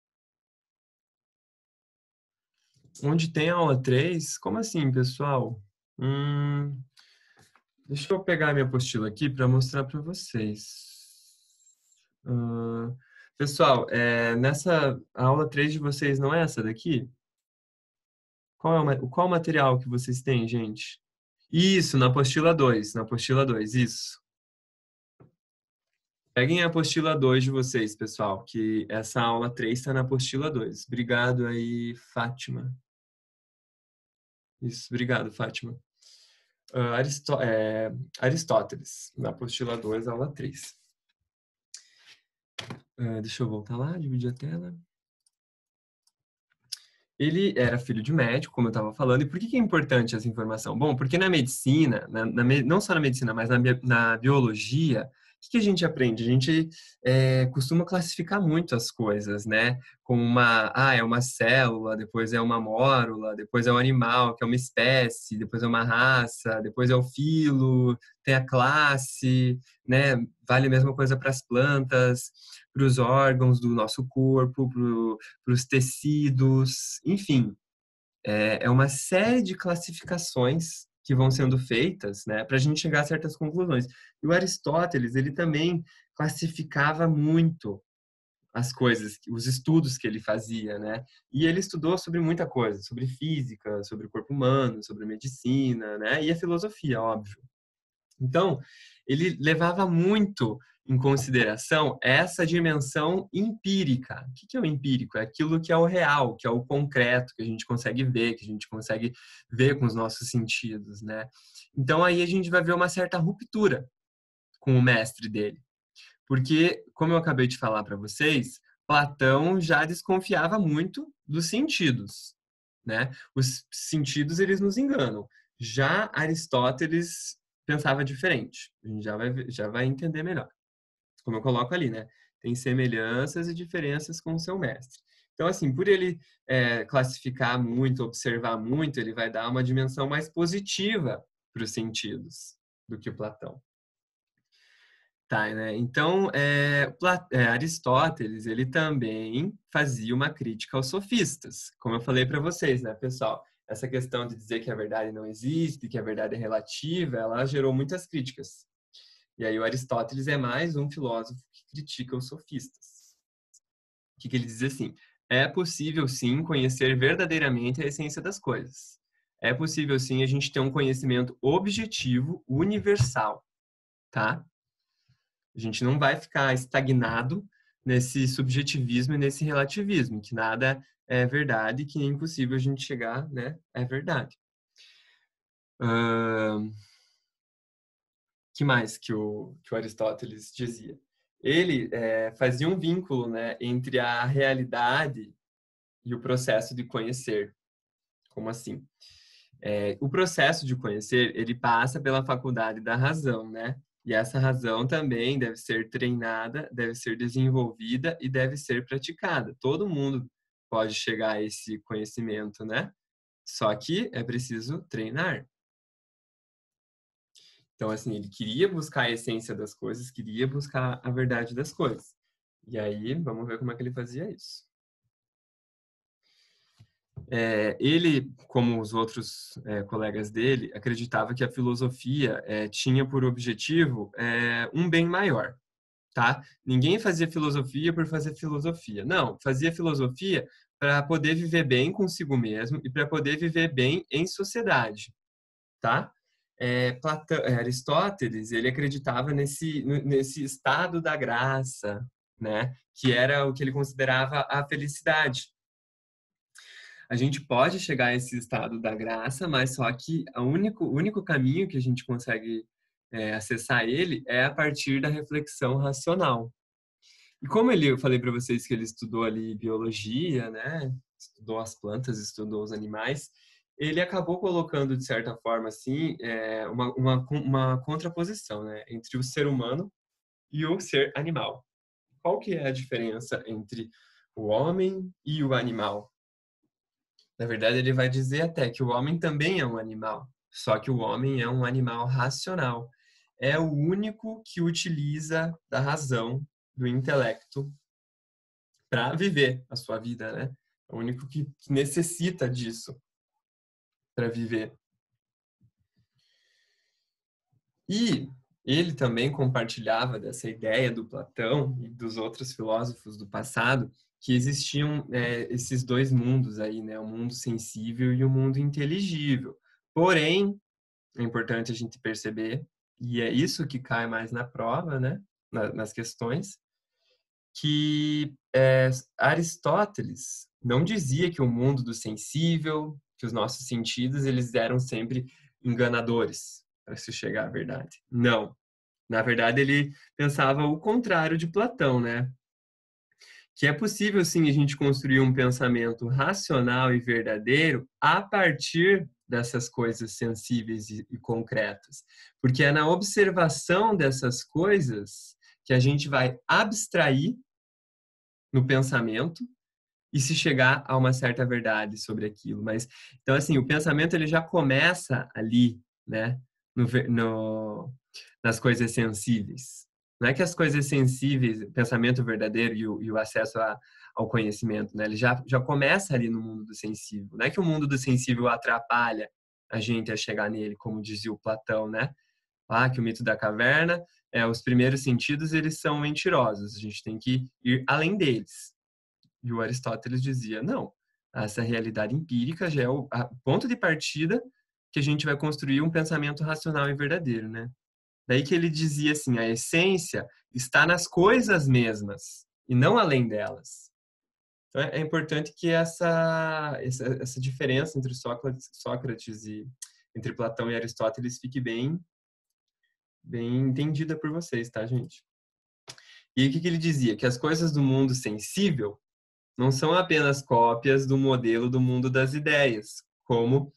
Onde tem aula 3? Como assim, pessoal? Deixa eu pegar a minha apostila aqui para mostrar para vocês. Pessoal, nessa aula 3 de vocês não é essa daqui? Qual material que vocês têm, gente? Isso, na apostila 2, isso. Peguem a apostila 2 de vocês, pessoal, que essa aula 3 está na apostila 2. Obrigado aí, Fátima. Isso, obrigado, Fátima. Aristóteles, na apostila 2, aula 3. Deixa eu voltar lá, dividir a tela. Ele era filho de médico, como eu estava falando. E por que é importante essa informação? Bom, porque na medicina, não só na medicina, mas na biologia, o que a gente aprende? A gente costuma classificar muito as coisas, né? Como é uma célula, depois é uma mórula, depois é um animal, que é uma espécie, depois é uma raça, depois é o filo, tem a classe, né? Vale a mesma coisa para as plantas, para os órgãos do nosso corpo, para os tecidos, enfim, é uma série de classificações que vão sendo feitas, né, para a gente chegar a certas conclusões. E o Aristóteles, ele também classificava muito as coisas, os estudos que ele fazia, né? E ele estudou sobre muita coisa, sobre física, sobre o corpo humano, sobre medicina, né? E a filosofia, óbvio. Então, ele levava muito em consideração essa dimensão empírica. O que é o empírico? É aquilo que é o real, que é o concreto, que a gente consegue ver, que a gente consegue ver com os nossos sentidos, né? Então, aí a gente vai ver uma certa ruptura com o mestre dele. Porque, como eu acabei de falar para vocês, Platão já desconfiava muito dos sentidos, né? Os sentidos, eles nos enganam. Já Aristóteles pensava diferente. A gente já vai entender melhor. Como eu coloco ali, né? Tem semelhanças e diferenças com o seu mestre. Então, assim, por ele classificar muito, observar muito, ele vai dar uma dimensão mais positiva para os sentidos do que Platão. Tá, né? Então, Aristóteles, ele também fazia uma crítica aos sofistas, como eu falei para vocês, né, pessoal? Essa questão de dizer que a verdade não existe, que a verdade é relativa, ela gerou muitas críticas. E aí o Aristóteles é mais um filósofo que critica os sofistas. O que ele diz assim? É possível, sim, conhecer verdadeiramente a essência das coisas. É possível, sim, a gente ter um conhecimento objetivo, universal, tá? A gente não vai ficar estagnado nesse subjetivismo e nesse relativismo, que nada é verdade, que é impossível a gente chegar, né? É verdade. Que mais que o Aristóteles dizia? Ele fazia um vínculo, né, entre a realidade e o processo de conhecer. Como assim? O processo de conhecer, ele passa pela faculdade da razão, né? E essa razão também deve ser treinada, deve ser desenvolvida e deve ser praticada. Todo mundo pode chegar a esse conhecimento, né? Só que é preciso treinar. Então, assim, ele queria buscar a essência das coisas, queria buscar a verdade das coisas. E aí, vamos ver como é que ele fazia isso. Ele, como os outros colegas dele, acreditava que a filosofia tinha por objetivo um bem maior, tá? Ninguém fazia filosofia por fazer filosofia. Não, fazia filosofia para poder viver bem consigo mesmo e para poder viver bem em sociedade, tá? Aristóteles, ele acreditava nesse estado da graça, né? Que era o que ele considerava a felicidade. A gente pode chegar a esse estado da graça, mas só que o único caminho que a gente consegue acessar ele é a partir da reflexão racional. E como eu falei para vocês que ele estudou ali biologia, né? Estudou as plantas, estudou os animais, ele acabou colocando, de certa forma, assim, uma contraposição, né? Entre o ser humano e o ser animal. Qual que é a diferença entre o homem e o animal? Na verdade, ele vai dizer até que o homem também é um animal, só que o homem é um animal racional. É o único que utiliza da razão, do intelecto, para viver a sua vida, né? É o único que necessita disso para viver. E ele também compartilhava dessa ideia do Platão e dos outros filósofos do passado, que existiam esses dois mundos aí, né? O mundo sensível e o mundo inteligível. Porém, é importante a gente perceber, e é isso que cai mais na prova, né? Nas questões, que Aristóteles não dizia que o mundo do sensível, que os nossos sentidos, eles eram sempre enganadores para se chegar à verdade. Não. Na verdade, ele pensava o contrário de Platão, né? Que é possível, sim, a gente construir um pensamento racional e verdadeiro a partir dessas coisas sensíveis e concretas. Porque é na observação dessas coisas que a gente vai abstrair no pensamento e se chegar a uma certa verdade sobre aquilo. Mas então assim, o pensamento ele já começa ali, né, nas coisas sensíveis. Não é que as coisas sensíveis, o pensamento verdadeiro e o acesso ao conhecimento, né, ele já começa ali no mundo do sensível. Não é que o mundo do sensível atrapalha a gente a chegar nele, como dizia o Platão, né? Que o mito da caverna, os primeiros sentidos eles são mentirosos. A gente tem que ir além deles. E o Aristóteles dizia, não, essa realidade empírica já é o ponto de partida que a gente vai construir um pensamento racional e verdadeiro, né? Daí que ele dizia assim, a essência está nas coisas mesmas e não além delas. Então é importante que essa diferença entre Sócrates e entre Platão e Aristóteles fique bem entendida por vocês, tá, gente? E o que ele dizia? Que as coisas do mundo sensível não são apenas cópias do modelo do mundo das ideias, como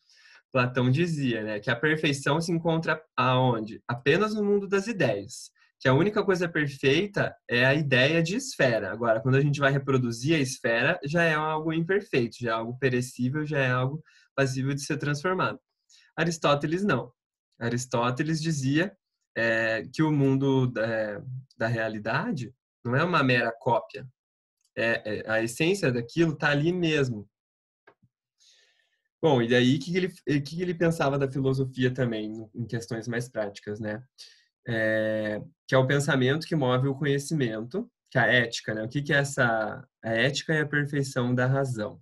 Platão dizia, né? Que a perfeição se encontra aonde? Apenas no mundo das ideias. Que a única coisa perfeita é a ideia de esfera. Agora, quando a gente vai reproduzir a esfera, já é algo imperfeito, já é algo perecível, já é algo passível de ser transformado. Aristóteles não. Aristóteles dizia que o mundo da realidade não é uma mera cópia. A essência daquilo está ali mesmo. Bom, e daí, que ele pensava da filosofia também, em questões mais práticas, né? Que é o pensamento que move o conhecimento, que é a ética, né? O que é essa... A ética é a perfeição da razão.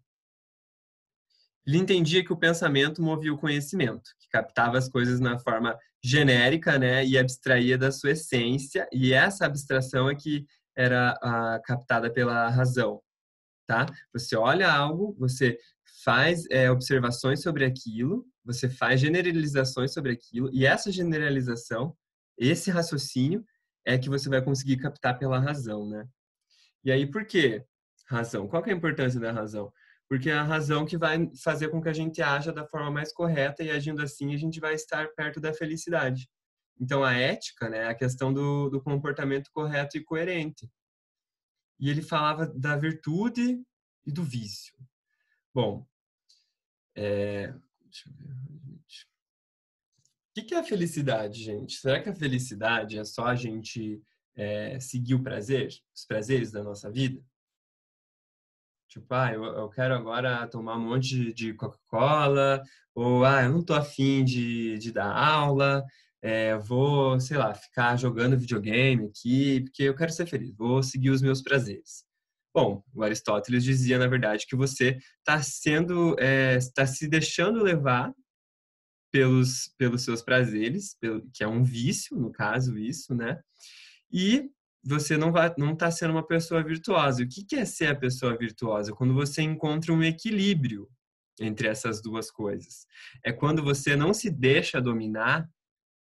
Ele entendia que o pensamento movia o conhecimento, que captava as coisas na forma genérica, né? E abstraía da sua essência, e essa abstração é que era captada pela razão, tá? Você olha algo, você faz observações sobre aquilo, você faz generalizações sobre aquilo, e essa generalização, esse raciocínio, é que você vai conseguir captar pela razão, né? E aí, por quê razão? Qual que é a importância da razão? Porque é a razão que vai fazer com que a gente haja da forma mais correta e agindo assim a gente vai estar perto da felicidade. Então, a ética, né, é a questão do comportamento correto e coerente. E ele falava da virtude e do vício. Bom, deixa eu ver. O que é a felicidade, gente? Será que a felicidade é só a gente seguir o prazer, os prazeres da nossa vida? Tipo, eu quero agora tomar um monte de Coca-Cola, ou, eu não tô afim de dar aula, vou, sei lá, ficar jogando videogame aqui, porque eu quero ser feliz, vou seguir os meus prazeres. Bom, o Aristóteles dizia, na verdade, que você está se deixando levar pelos seus prazeres, que é um vício, no caso, isso, né? E você não está sendo uma pessoa virtuosa. O que é ser a pessoa virtuosa? Quando você encontra um equilíbrio entre essas duas coisas. É quando você não se deixa dominar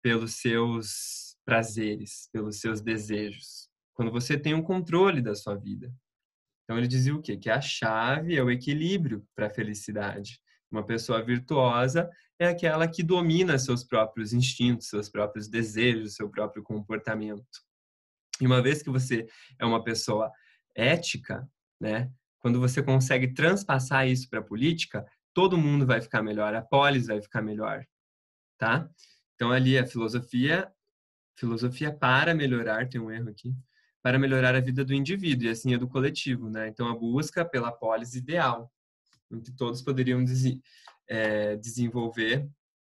pelos seus prazeres, pelos seus desejos. Quando você tem um controle da sua vida. Então ele dizia o quê? Que a chave é o equilíbrio para a felicidade. Uma pessoa virtuosa é aquela que domina seus próprios instintos, seus próprios desejos, seu próprio comportamento. E uma vez que você é uma pessoa ética, né? Quando você consegue transpassar isso para a política, todo mundo vai ficar melhor, a polis vai ficar melhor, tá? Então ali a filosofia para melhorar, tem um erro aqui, para melhorar a vida do indivíduo e assim a do coletivo, né? Então a busca pela polis ideal, em que todos poderiam desenvolver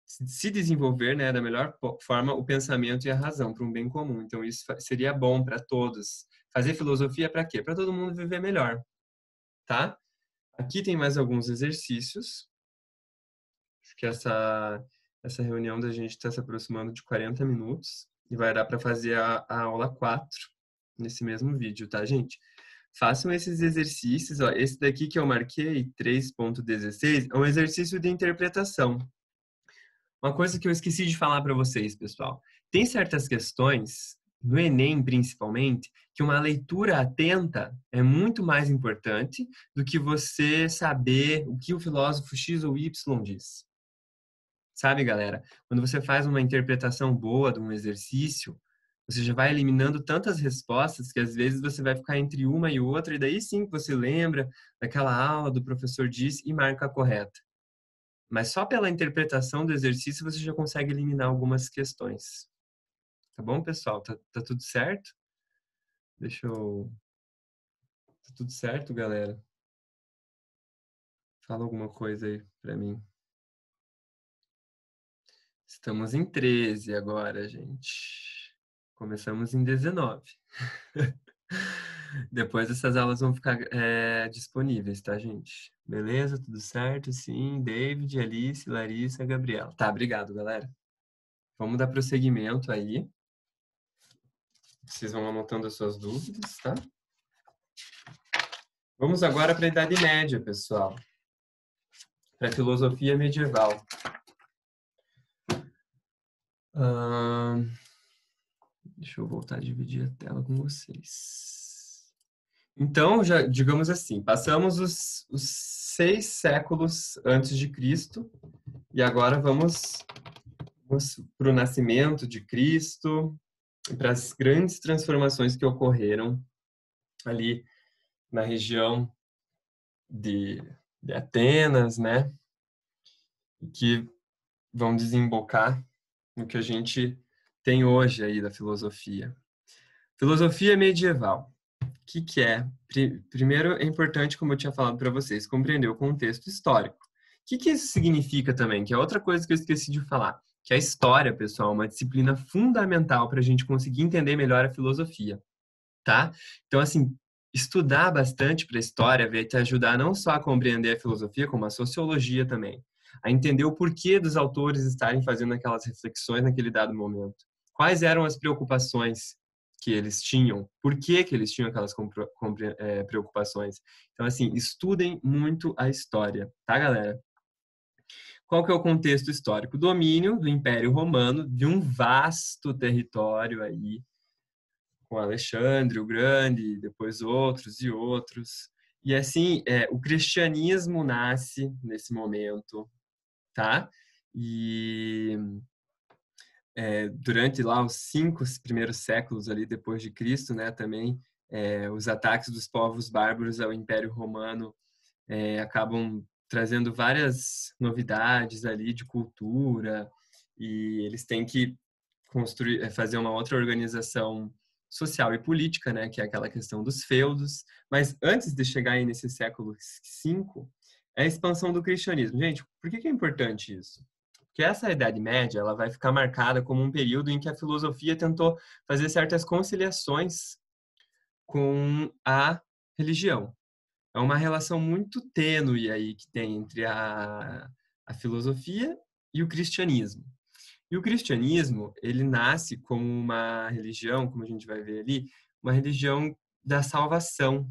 se desenvolver, né, da melhor forma o pensamento e a razão para um bem comum. Então isso seria bom para todos. Fazer filosofia para quê? Para todo mundo viver melhor, tá? Aqui tem mais alguns exercícios. Acho que essa reunião da gente está se aproximando de 40 minutos e vai dar para fazer a aula 4 nesse mesmo vídeo, tá, gente? Façam esses exercícios, ó. Esse daqui que eu marquei, 3.16, é um exercício de interpretação. Uma coisa que eu esqueci de falar para vocês, pessoal. Tem certas questões, no Enem principalmente, que uma leitura atenta é muito mais importante do que você saber o que o filósofo X ou Y diz. Sabe, galera? Quando você faz uma interpretação boa de um exercício, você já vai eliminando tantas respostas que às vezes você vai ficar entre uma e outra, e daí sim você lembra daquela aula do professor disse e marca a correta. Mas só pela interpretação do exercício você já consegue eliminar algumas questões. Tá bom, pessoal? Tá tudo certo? Deixa eu... Tá tudo certo, galera? Fala alguma coisa aí pra mim. Estamos em 13 agora, gente. Começamos em 19. Depois essas aulas vão ficar disponíveis, tá, gente? Beleza? Tudo certo? Sim. David, Alice, Larissa, Gabriela. Tá, obrigado, galera. Vamos dar prosseguimento aí. Vocês vão anotando as suas dúvidas, tá? Vamos agora para a Idade Média, pessoal. Para a filosofia medieval. Deixa eu voltar a dividir a tela com vocês. Então, já, digamos assim, passamos os 6 séculos antes de Cristo e agora vamos para o nascimento de Cristo e para as grandes transformações que ocorreram ali na região de Atenas, né? Que vão desembocar no que a gente tem hoje aí da filosofia? Filosofia medieval. O que é? Primeiro, é importante, como eu tinha falado para vocês, compreender o contexto histórico. O que isso significa também? Que é outra coisa que eu esqueci de falar. Que a história, pessoal, é uma disciplina fundamental para a gente conseguir entender melhor a filosofia, tá? Então, assim, estudar bastante para a história vai te ajudar não só a compreender a filosofia, como a sociologia também. A entender o porquê dos autores estarem fazendo aquelas reflexões naquele dado momento. Quais eram as preocupações que eles tinham? Por que eles tinham aquelas preocupações? Então, assim, estudem muito a história, tá, galera? Qual que é o contexto histórico? Domínio do Império Romano de um vasto território aí, com Alexandre o Grande, depois outros e outros. E assim, o cristianismo nasce nesse momento, tá? E durante lá os 5 primeiros séculos ali depois de Cristo, né, também os ataques dos povos bárbaros ao Império Romano acabam trazendo várias novidades ali de cultura e eles têm que construir, fazer uma outra organização social e política, né, que é aquela questão dos feudos. Mas antes de chegar aí nesse século V, é a expansão do cristianismo. Gente, por que é importante isso? Porque essa Idade Média ela vai ficar marcada como um período em que a filosofia tentou fazer certas conciliações com a religião. É uma relação muito tênue aí que tem entre a filosofia e o cristianismo. E o cristianismo, ele nasce como uma religião, como a gente vai ver ali, uma religião da salvação.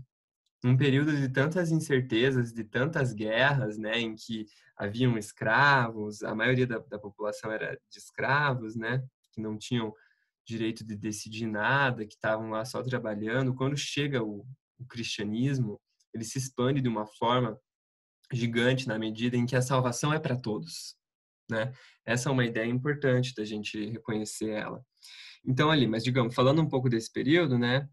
Num período de tantas incertezas, de tantas guerras, né, em que haviam escravos, a maioria da população era de escravos, né, que não tinham direito de decidir nada, que estavam lá só trabalhando. Quando chega o cristianismo, ele se expande de uma forma gigante na medida em que a salvação é para todos, né? Essa é uma ideia importante da gente reconhecer ela. Então ali, mas digamos, falando um pouco desse período, né?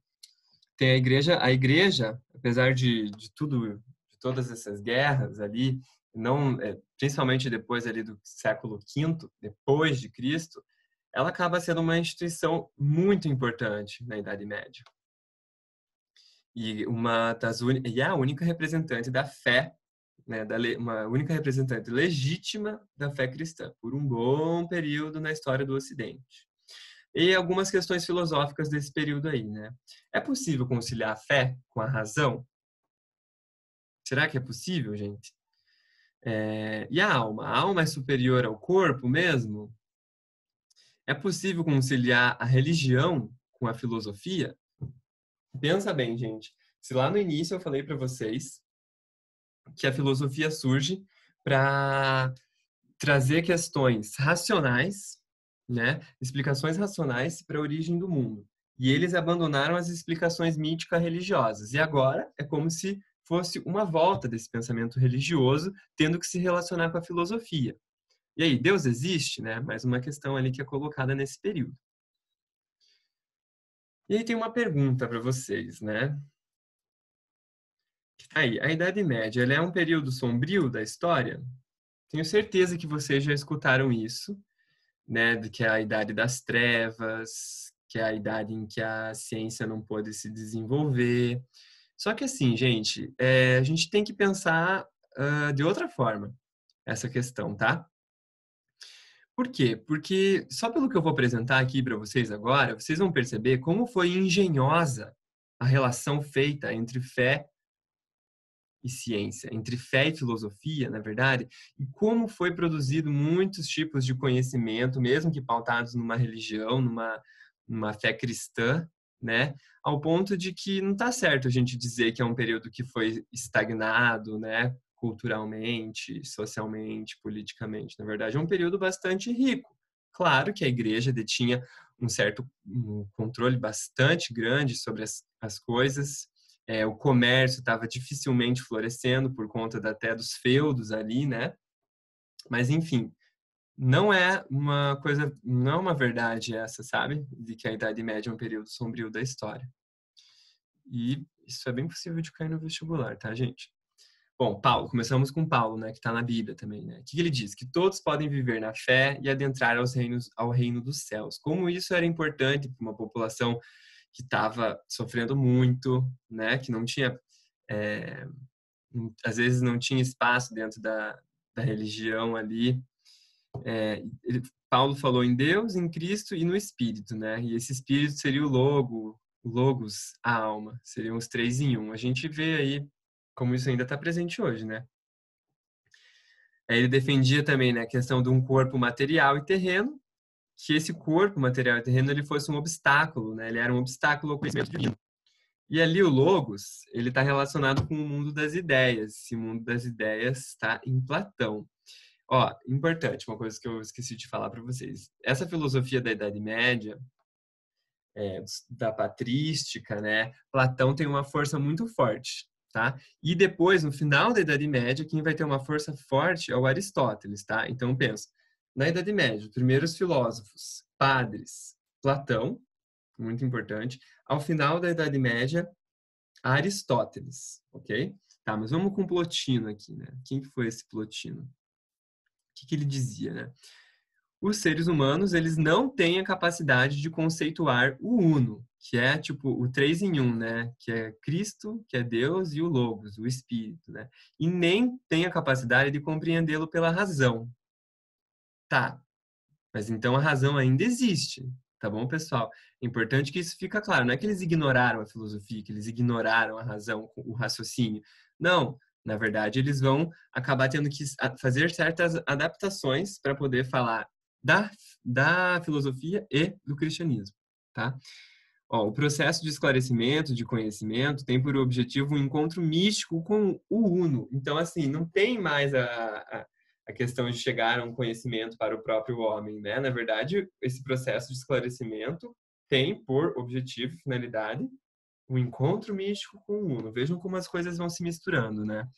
Tem a igreja, apesar de tudo, de todas essas guerras ali, não, principalmente depois ali do século V, depois de Cristo, ela acaba sendo uma instituição muito importante na Idade Média. E é a única representante da fé, né, uma única representante legítima da fé cristã, por um bom período na história do Ocidente. E algumas questões filosóficas desse período aí, né? É possível conciliar a fé com a razão? Será que é possível, gente? E a alma? A alma é superior ao corpo mesmo? É possível conciliar a religião com a filosofia? Pensa bem, gente. Se lá no início eu falei para vocês que a filosofia surge para trazer questões racionais, né, explicações racionais para a origem do mundo. E eles abandonaram as explicações mítica-religiosas. E agora é como se fosse uma volta desse pensamento religioso, tendo que se relacionar com a filosofia. E aí, Deus existe, né? Mais uma questão ali que é colocada nesse período. E aí tem uma pergunta para vocês, né? Aí, a Idade Média, ela é um período sombrio da história? Tenho certeza que vocês já escutaram isso, né, de que é a idade das trevas, que é a idade em que a ciência não pôde se desenvolver. Só que assim, gente, a gente tem que pensar de outra forma essa questão, tá? Por quê? Porque só pelo que eu vou apresentar aqui para vocês agora, vocês vão perceber como foi engenhosa a relação feita entre fé e ciência, entre fé e filosofia, na verdade, e como foi produzido muitos tipos de conhecimento, mesmo que pautados numa religião, numa fé cristã, né? Ao ponto de que não está certo a gente dizer que é um período que foi estagnado, né? Culturalmente, socialmente, politicamente. Na verdade, é um período bastante rico. Claro que a igreja detinha um controle bastante grande sobre as coisas, o comércio estava dificilmente florescendo por conta até dos feudos ali, né? Mas enfim, não é uma verdade essa, sabe? De que a Idade Média é um período sombrio da história. E isso é bem possível de cair no vestibular, tá, gente? Bom, Paulo, começamos com Paulo, né, que está na Bíblia também, né? O que ele diz? Que todos podem viver na fé e adentrar ao reino dos céus. Como isso era importante para uma população que estava sofrendo muito, né, que não tinha, é, às vezes não tinha espaço dentro da religião ali. Paulo falou em Deus, em Cristo e no Espírito, né? E esse Espírito seria o Logos, a alma. Seriam os três em um. A gente vê aí como isso ainda está presente hoje, né? Ele defendia também, né, a questão de um corpo material e terreno, que esse corpo material e terreno ele fosse um obstáculo, né? Ele era um obstáculo ao conhecimento divino. E ali o Logos, ele está relacionado com o mundo das ideias. Esse mundo das ideias está em Platão. Ó, importante, uma coisa que eu esqueci de falar para vocês. Essa filosofia da Idade Média, da patrística, né? Platão tem uma força muito forte, tá? E depois, no final da Idade Média, quem vai ter uma força forte é o Aristóteles, tá? Então, pensa, na Idade Média, os primeiros filósofos, padres, Platão, muito importante. Ao final da Idade Média, Aristóteles, ok? Tá, mas vamos com Plotino aqui, né? Quem que foi esse Plotino? O que ele dizia, né? Os seres humanos, eles não têm a capacidade de conceituar o uno, que é tipo o três em um, né? Que é Cristo, que é Deus, e o Logos, o Espírito, né? E nem têm a capacidade de compreendê-lo pela razão. Tá, mas então a razão ainda existe, tá bom, pessoal? É importante que isso fique claro. Não é que eles ignoraram a filosofia, que eles ignoraram a razão, o raciocínio. Não, na verdade, eles vão acabar tendo que fazer certas adaptações para poder falar da filosofia e do cristianismo, tá? Ó, o processo de esclarecimento, de conhecimento, tem por objetivo um encontro místico com o Uno. Então, assim, não tem mais a questão de chegar a um conhecimento para o próprio homem, né? Na verdade, esse processo de esclarecimento tem por objetivo e finalidade o encontro místico com o Uno. Vejam como as coisas vão se misturando, né?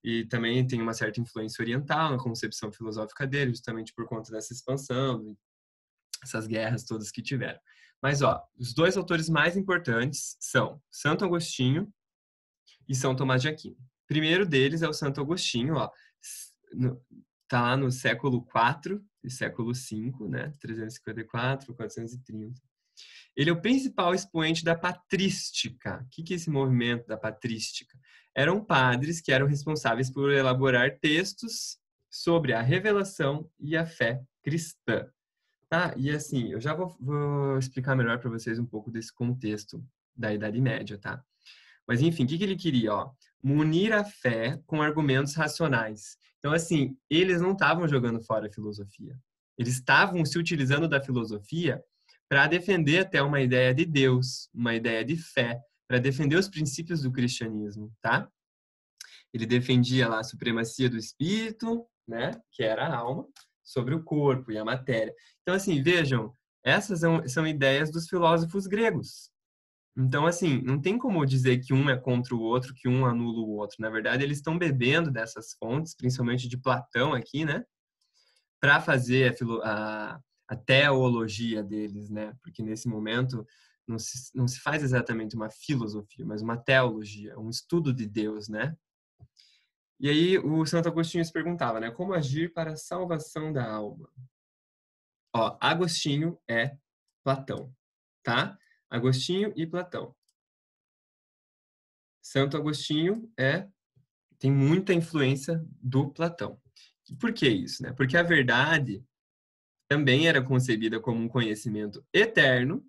E também tem uma certa influência oriental na concepção filosófica dele, justamente por conta dessa expansão, essas guerras todas que tiveram. Mas, ó, os dois autores mais importantes são Santo Agostinho e São Tomás de Aquino. O primeiro deles é o Santo Agostinho, ó, tá lá no século IV e século V, né? 354, 430. Ele é o principal expoente da patrística. O que é esse movimento da patrística? Eram padres que eram responsáveis por elaborar textos sobre a revelação e a fé cristã. Tá? E assim, eu já vou explicar melhor para vocês um pouco desse contexto da Idade Média, tá? Mas enfim, o que ele queria? Ó? Munir a fé com argumentos racionais. Então, assim, eles não estavam jogando fora a filosofia. Eles estavam se utilizando da filosofia para defender até uma ideia de Deus, uma ideia de fé, para defender os princípios do cristianismo, tá? Ele defendia lá a supremacia do espírito, né, que era a alma, sobre o corpo e a matéria. Então, assim, vejam, essas são ideias dos filósofos gregos. Então, assim, não tem como dizer que um é contra o outro, que um anula o outro. Na verdade, eles estão bebendo dessas fontes, principalmente de Platão aqui, né, para fazer a teologia deles, né? Porque nesse momento não se faz exatamente uma filosofia, mas uma teologia, um estudo de Deus, né? E aí o Santo Agostinho se perguntava, né? Como agir para a salvação da alma? Ó, Agostinho é Platão, tá? Agostinho e Platão. Santo Agostinho tem muita influência do Platão. Por que isso, né? Porque a verdade também era concebida como um conhecimento eterno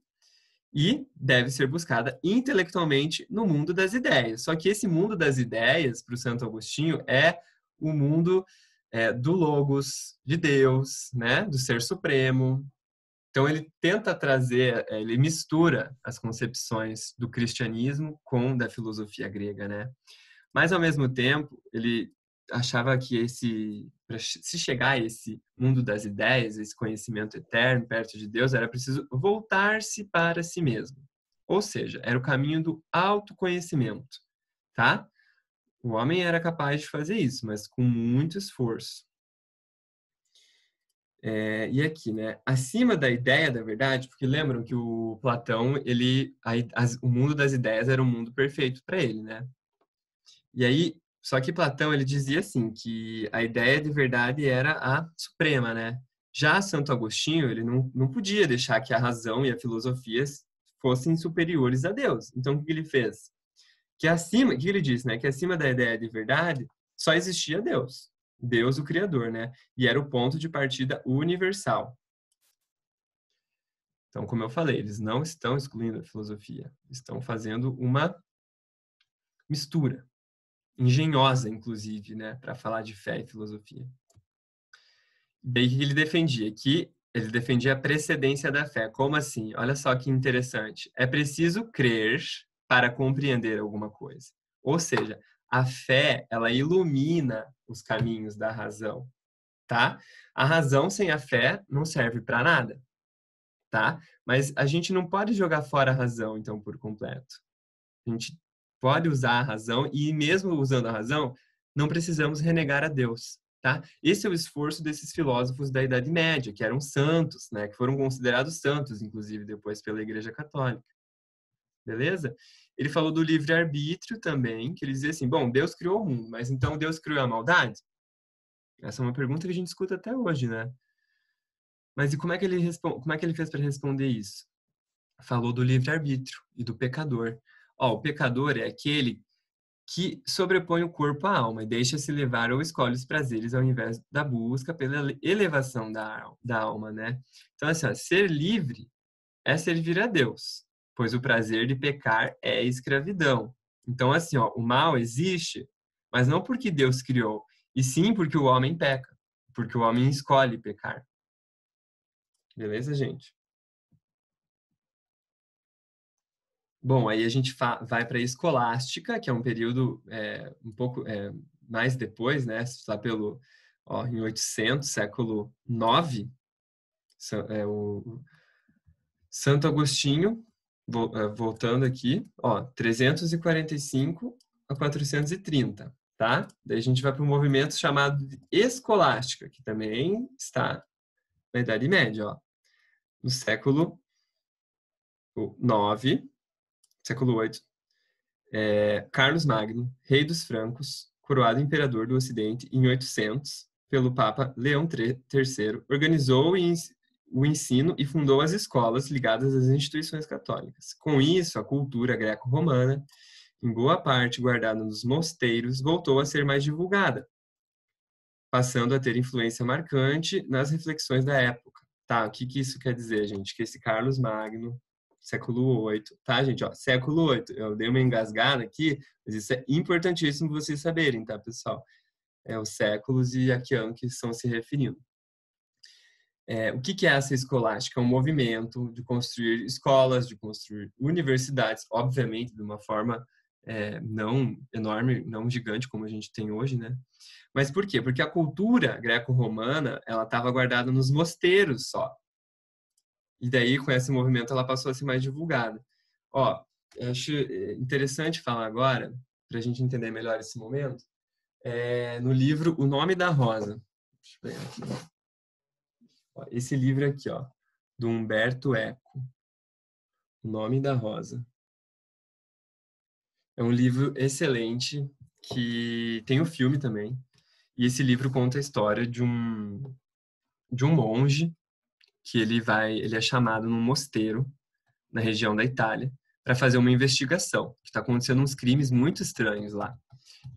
e deve ser buscada intelectualmente no mundo das ideias. Só que esse mundo das ideias, para o Santo Agostinho, é o mundo do Logos, de Deus, né? Do Ser Supremo. Então ele tenta trazer, ele mistura as concepções do cristianismo com da filosofia grega, né? Mas ao mesmo tempo, ele achava que para se chegar a esse mundo das ideias, esse conhecimento eterno perto de Deus, era preciso voltar-se para si mesmo. Ou seja, era o caminho do autoconhecimento, tá? O homem era capaz de fazer isso, mas com muito esforço. E aqui, né? Acima da ideia da verdade, porque lembram que o Platão, o mundo das ideias era um mundo perfeito para ele, né? E aí, Só que Platão, ele dizia assim, que a ideia de verdade era a suprema, né? Já Santo Agostinho, ele não podia deixar que a razão e a filosofia fossem superiores a Deus. Então, o que ele fez? Que acima, o que ele disse, né? Que acima da ideia de verdade só existia Deus. Deus, o Criador, né? E era o ponto de partida universal. Então, como eu falei, eles não estão excluindo a filosofia. Estão fazendo uma mistura, engenhosa, inclusive, né? Para falar de fé e filosofia. Daí que ele defendia? Que ele defendia a precedência da fé. Como assim? Olha só que interessante. É preciso crer para compreender alguma coisa. Ou seja, a fé, ela ilumina os caminhos da razão, tá? A razão sem a fé não serve para nada, tá? Mas a gente não pode jogar fora a razão, então, por completo. A gente pode usar a razão e mesmo usando a razão, não precisamos renegar a Deus, tá? Esse é o esforço desses filósofos da Idade Média, que eram santos, né? Que foram considerados santos, inclusive, depois pela Igreja Católica. Beleza? Ele falou do livre-arbítrio também, que ele dizia assim, bom, Deus criou o mundo, mas então Deus criou a maldade? Essa é uma pergunta que a gente escuta até hoje, né? Mas e como é que ele fez para responder isso? Falou do livre-arbítrio e do pecador. Ó, o pecador é aquele que sobrepõe o corpo à alma e deixa-se levar ou escolhe os prazeres ao invés da busca pela elevação da alma, né? Então, assim, ó, ser livre é servir a Deus, pois o prazer de pecar é escravidão. Então, assim, ó, o mal existe, mas não porque Deus criou, e sim porque o homem peca, porque o homem escolhe pecar. Beleza, gente? Bom, aí a gente vai para a escolástica, que é um período um pouco mais depois, né? Lá em 800, século IX, o Santo Agostinho, voltando aqui, ó, 345 a 430, tá? Daí a gente vai para um movimento chamado de escolástica, que também está na Idade Média, ó, no século IX, século VIII. Carlos Magno, rei dos francos, coroado imperador do Ocidente em 800 pelo Papa Leão III, organizou o ensino e fundou as escolas ligadas às instituições católicas. Com isso, a cultura greco-romana, em boa parte guardada nos mosteiros, voltou a ser mais divulgada, passando a ter influência marcante nas reflexões da época. Tá, o que isso quer dizer, gente? Que esse Carlos Magno, século VIII, tá, gente? Ó, século VIII. Eu dei uma engasgada aqui, mas isso é importantíssimo vocês saberem, tá, pessoal? É os séculos e a que ano que estão se referindo. O que é essa escolástica? É um movimento de construir escolas, de construir universidades, obviamente de uma forma não enorme, não gigante como a gente tem hoje, né? Mas por quê? Porque a cultura greco-romana, ela estava guardada nos mosteiros só. E daí, com esse movimento, ela passou a ser mais divulgada. Ó, eu acho interessante falar agora, para a gente entender melhor esse momento, no livro O Nome da Rosa. Deixa eu pegar aqui. Ó, esse livro aqui, ó, do Humberto Eco, O Nome da Rosa. É um livro excelente, que tem o filme também. E esse livro conta a história de um monge que ele é chamado num mosteiro na região da Itália para fazer uma investigação, que está acontecendo uns crimes muito estranhos lá.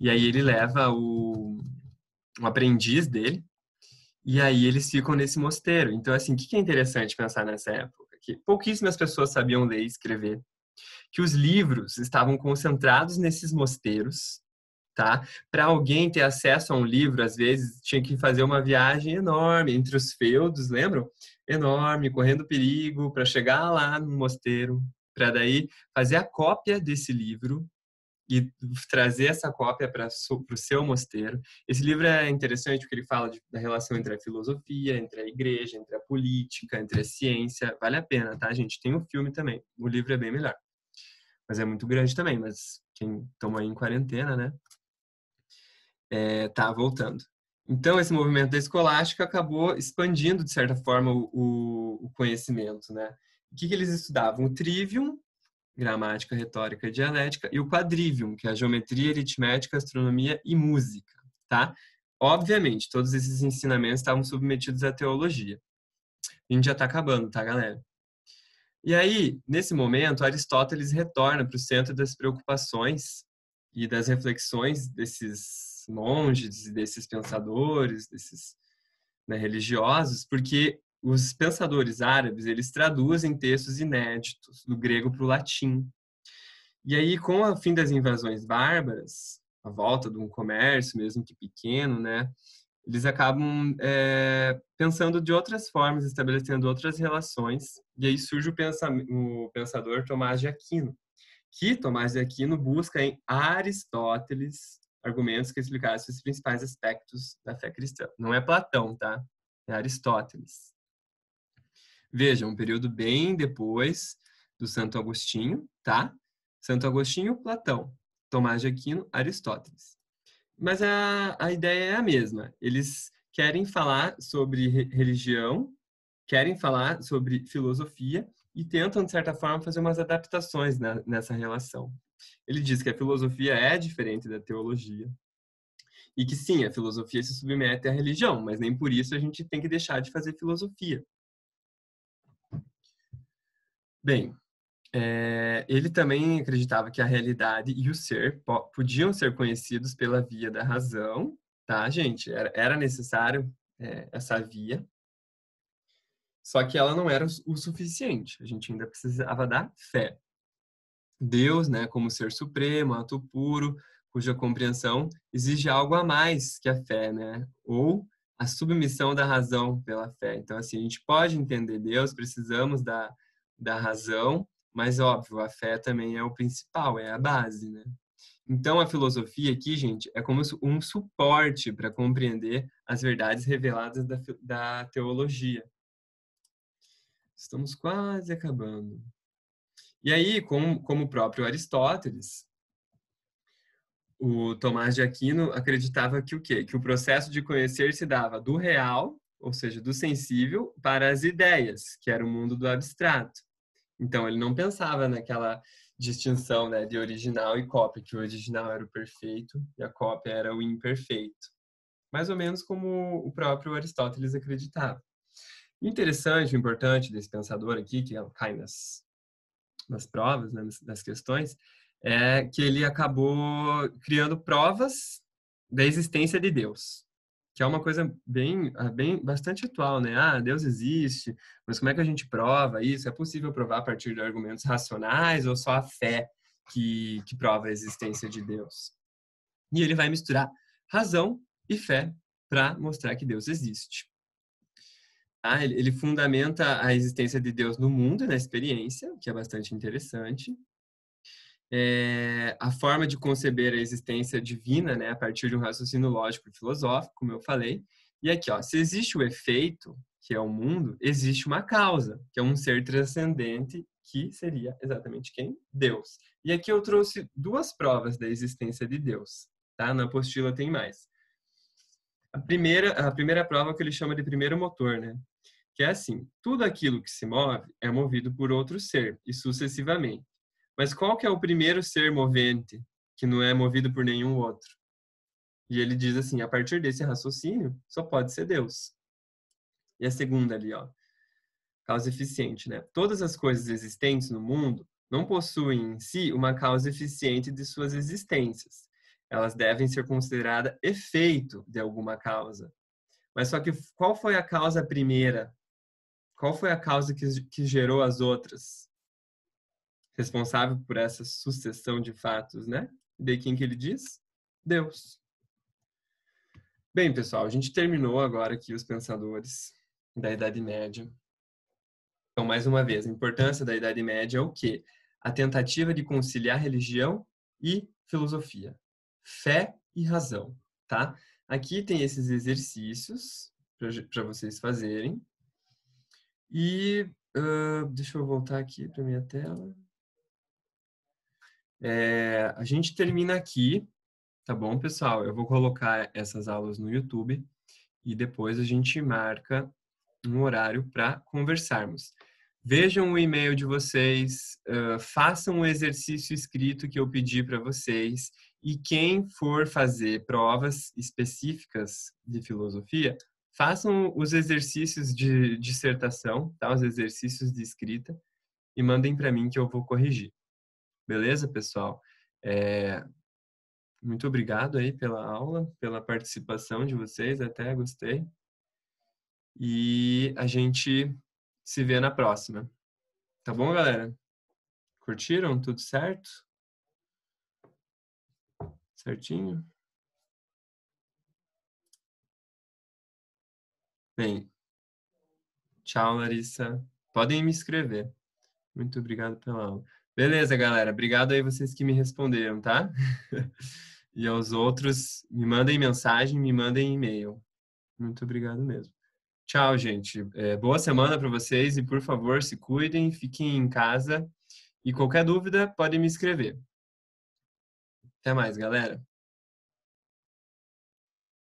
E aí ele leva um aprendiz dele e aí eles ficam nesse mosteiro. Então, assim, o que é interessante pensar nessa época? Que pouquíssimas pessoas sabiam ler e escrever, que os livros estavam concentrados nesses mosteiros, tá? Para alguém ter acesso a um livro, às vezes tinha que fazer uma viagem enorme entre os feudos, lembram? Enorme, correndo perigo para chegar lá no mosteiro, para daí fazer a cópia desse livro e trazer essa cópia para o seu mosteiro. Esse livro é interessante porque ele fala da relação entre a filosofia, entre a igreja, entre a política, entre a ciência. Vale a pena, tá, gente? Tem um filme também. O livro é bem melhor. Mas é muito grande também, mas quem toma aí em quarentena, né? Tá voltando. Então, esse movimento da escolástica acabou expandindo, de certa forma, o conhecimento, né? O que eles estudavam? O trivium, gramática, retórica e dialética, e o quadrivium, que é a geometria, aritmética, astronomia e música, tá? Obviamente, todos esses ensinamentos estavam submetidos à teologia. A gente já está acabando, tá, galera? E aí, nesse momento, Aristóteles retorna para o centro das preocupações e das reflexões desses monges e desses pensadores, desses, né, religiosos, porque os pensadores árabes, eles traduzem textos inéditos do grego para o latim. E aí, com o fim das invasões bárbaras, a volta de um comércio, mesmo que pequeno, né, eles acabam pensando de outras formas, estabelecendo outras relações, e aí surge o pensador Tomás de Aquino, que Tomás de Aquino busca em Aristóteles argumentos que explicassem os principais aspectos da fé cristã. Não é Platão, tá? É Aristóteles. Veja, um período bem depois do Santo Agostinho, tá? Santo Agostinho, Platão. Tomás de Aquino, Aristóteles. Mas a ideia é a mesma. Eles querem falar sobre religião, querem falar sobre filosofia e tentam, de certa forma, fazer umas adaptações nessa relação. Ele diz que a filosofia é diferente da teologia e que, sim, a filosofia se submete à religião, mas nem por isso a gente tem que deixar de fazer filosofia. Bem, ele também acreditava que a realidade e o ser podiam ser conhecidos pela via da razão, tá, gente? Era necessário essa via, só que ela não era o suficiente. A gente ainda precisava da fé. Deus, né, como ser supremo, ato puro, cuja compreensão exige algo a mais que a fé, né? Ou a submissão da razão pela fé. Então, assim, a gente pode entender Deus, precisamos da razão, mas, óbvio, a fé também é o principal, é a base, né? Então, a filosofia aqui, gente, é como um suporte para compreender as verdades reveladas da teologia. Estamos quase acabando. E aí, como o próprio Aristóteles, o Tomás de Aquino acreditava que o quê? Que o processo de conhecer se dava do real, ou seja, do sensível, para as ideias, que era o mundo do abstrato. Então, ele não pensava naquela distinção, né, de original e cópia, que o original era o perfeito e a cópia era o imperfeito. Mais ou menos como o próprio Aristóteles acreditava. Interessante, o importante desse pensador aqui, que cai nas provas, né, nas questões, é que ele acabou criando provas da existência de Deus, que é uma coisa bastante atual, né? Ah, Deus existe, mas como é que a gente prova isso? É possível provar a partir de argumentos racionais ou só a fé que prova a existência de Deus? E ele vai misturar razão e fé para mostrar que Deus existe. Ah, ele fundamenta a existência de Deus no mundo e na experiência, que é bastante interessante. A forma de conceber a existência divina, né, a partir de um raciocínio lógico e filosófico, como eu falei. E aqui, ó, se existe o efeito, que é o mundo, existe uma causa, que é um ser transcendente, que seria exatamente quem? Deus. E aqui eu trouxe duas provas da existência de Deus, tá? Na apostila tem mais. A primeira prova é o que ele chama de primeiro motor, né? Que é assim, tudo aquilo que se move é movido por outro ser, e sucessivamente. Mas qual que é o primeiro ser movente que não é movido por nenhum outro? E ele diz assim, a partir desse raciocínio, só pode ser Deus. E a segunda ali, ó, causa eficiente, né? Todas as coisas existentes no mundo não possuem em si uma causa eficiente de suas existências. Elas devem ser consideradas efeito de alguma causa. Mas só que qual foi a causa primeira? Qual foi a causa que gerou as outras? Responsável por essa sucessão de fatos, né? De quem que ele diz? Deus. Bem, pessoal, a gente terminou agora aqui os pensadores da Idade Média. Então, mais uma vez, a importância da Idade Média é o quê? A tentativa de conciliar religião e filosofia, fé e razão, tá? Aqui tem esses exercícios para vocês fazerem. E deixa eu voltar aqui para minha tela. A gente termina aqui, tá bom, pessoal? Eu vou colocar essas aulas no YouTube e depois a gente marca um horário para conversarmos. Vejam o e-mail de vocês, façam o exercício escrito que eu pedi para vocês, e quem for fazer provas específicas de filosofia, façam os exercícios de dissertação, tá? Os exercícios de escrita, e mandem para mim que eu vou corrigir. Beleza, pessoal? Muito obrigado aí pela aula, pela participação de vocês, até gostei. E a gente se vê na próxima. Tá bom, galera? Curtiram? Tudo certo? Certinho? Bem, tchau, Larissa. Podem me escrever. Muito obrigado pela aula. Beleza, galera. Obrigado aí vocês que me responderam, tá? E aos outros, me mandem mensagem, me mandem e-mail. Muito obrigado mesmo. Tchau, gente. Boa semana para vocês e, por favor, se cuidem, fiquem em casa. E qualquer dúvida, podem me escrever. Até mais, galera.